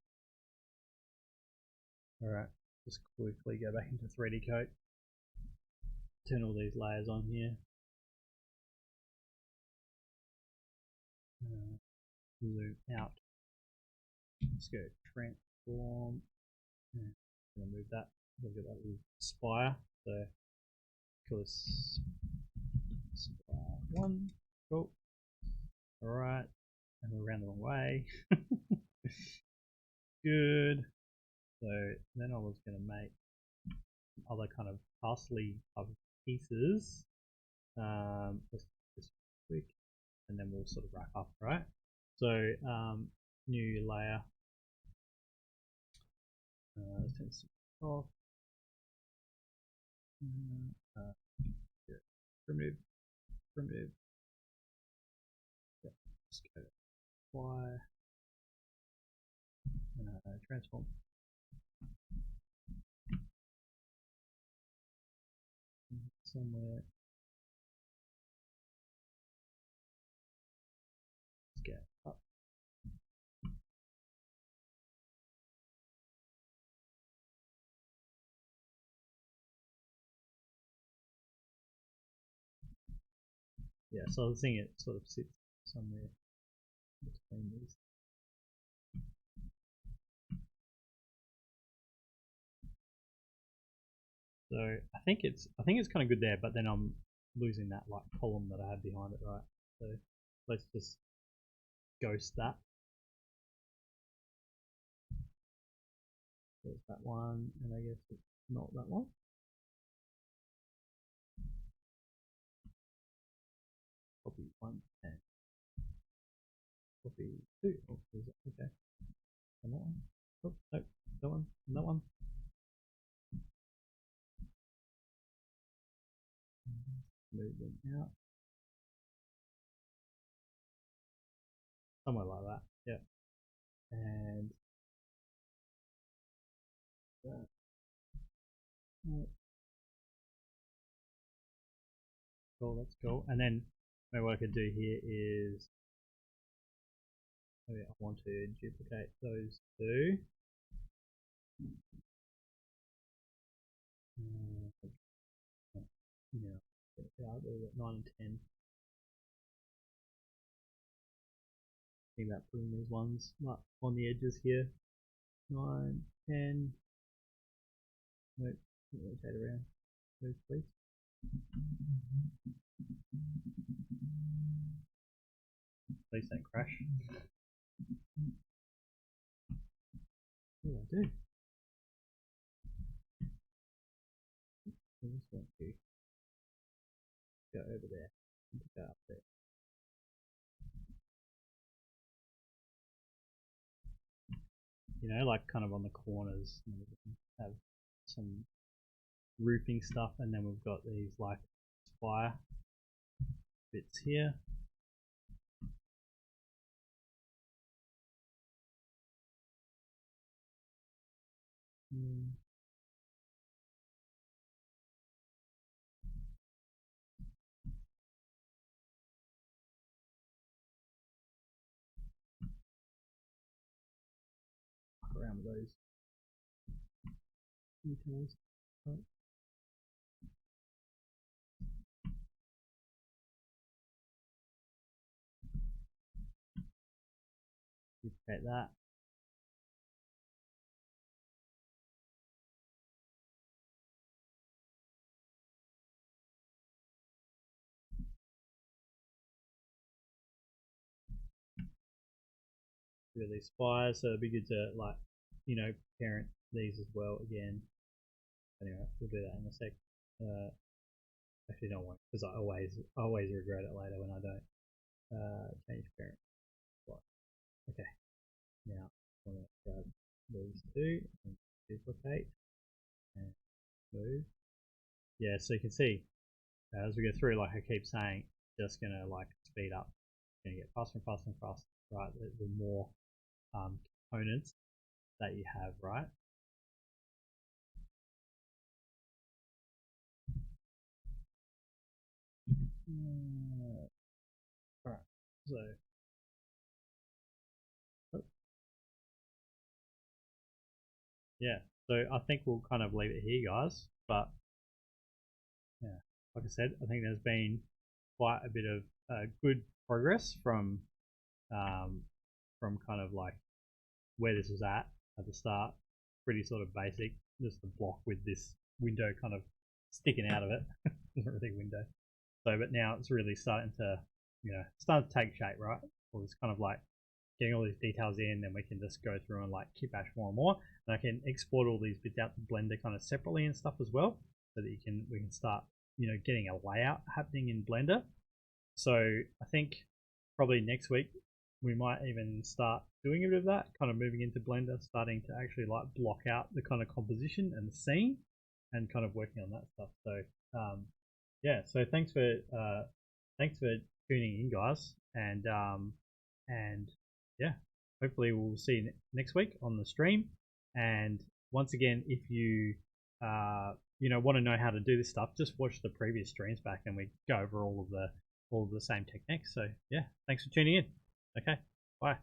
Alright, just quickly go back into 3D Coat. Turn all these layers on here. Zoom out. Let's go transform. I'm gonna move that. Look at that little spire. So call this spire 1. Cool. Alright. And we're around the wrong way. Good. So then I was gonna make other kind of parsley type of pieces. Let's just quick, and then we'll sort of wrap up, right? So new layer. Let's turn this off. Remove. Yeah, just go Y. Transform. Somewhere. Let's get up. Yeah, so I was thinking it sort of sits somewhere between these. So I think it's kind of good there, but then I'm losing that like column that I had behind it, right? So let's just ghost that. There's that one, and I guess it's not that one. Copy 1 and copy 2. Oh, is it? Okay. And that one. Oh, no, that one, and that one. Move them out. Somewhere like that. Yeah. And that. Cool, that's cool. And then maybe what I could do here is maybe I want to duplicate those two. Yeah, I'll do it 9 and 10. Think about putting these ones on the edges here. 9, 10. Nope, rotate around. Move, please. Please don't crash. What do I do? I just want to go over there and go up there. You know, like kind of on the corners, you know, we can have some roofing stuff, and then we've got these like spire bits here. Around with those details. Right. Duplicate that. Really spires, so it'd be good to like, you know, parent these as well again. Anyway, we'll do that in a sec. Actually, don't want, because I always regret it later when I don't. Change parent. What? Okay. Now I'm gonna grab these two and duplicate and move. Yeah, so you can see as we go through, like I keep saying, just gonna like speed up. Gonna get faster and faster and faster. Right, the more components that you have, right? Alright, so yeah, so I think we'll kind of leave it here, guys. But yeah, like I said, I think there's been quite a bit of good progress from kind of like where this was at the start. Pretty sort of basic, just a block with this window kind of sticking out of it. Not really window. So, but now it's really starting to, you know, start to take shape, right? Or it's kind of like getting all these details in, then we can just go through and like kitbash more and more. And I can export all these bits out to Blender kind of separately and stuff as well, so that we can start, you know, getting a layout happening in Blender. So I think probably next week we might even start doing a bit of that, kind of moving into Blender, starting to actually like block out the kind of composition and the scene, and kind of working on that stuff. So yeah, so thanks for tuning in, guys, and yeah, hopefully we'll see you next week on the stream. And once again, if you you know, want to know how to do this stuff, just watch the previous streams back, and we go over all of the same techniques. So yeah, thanks for tuning in. Okay, bye.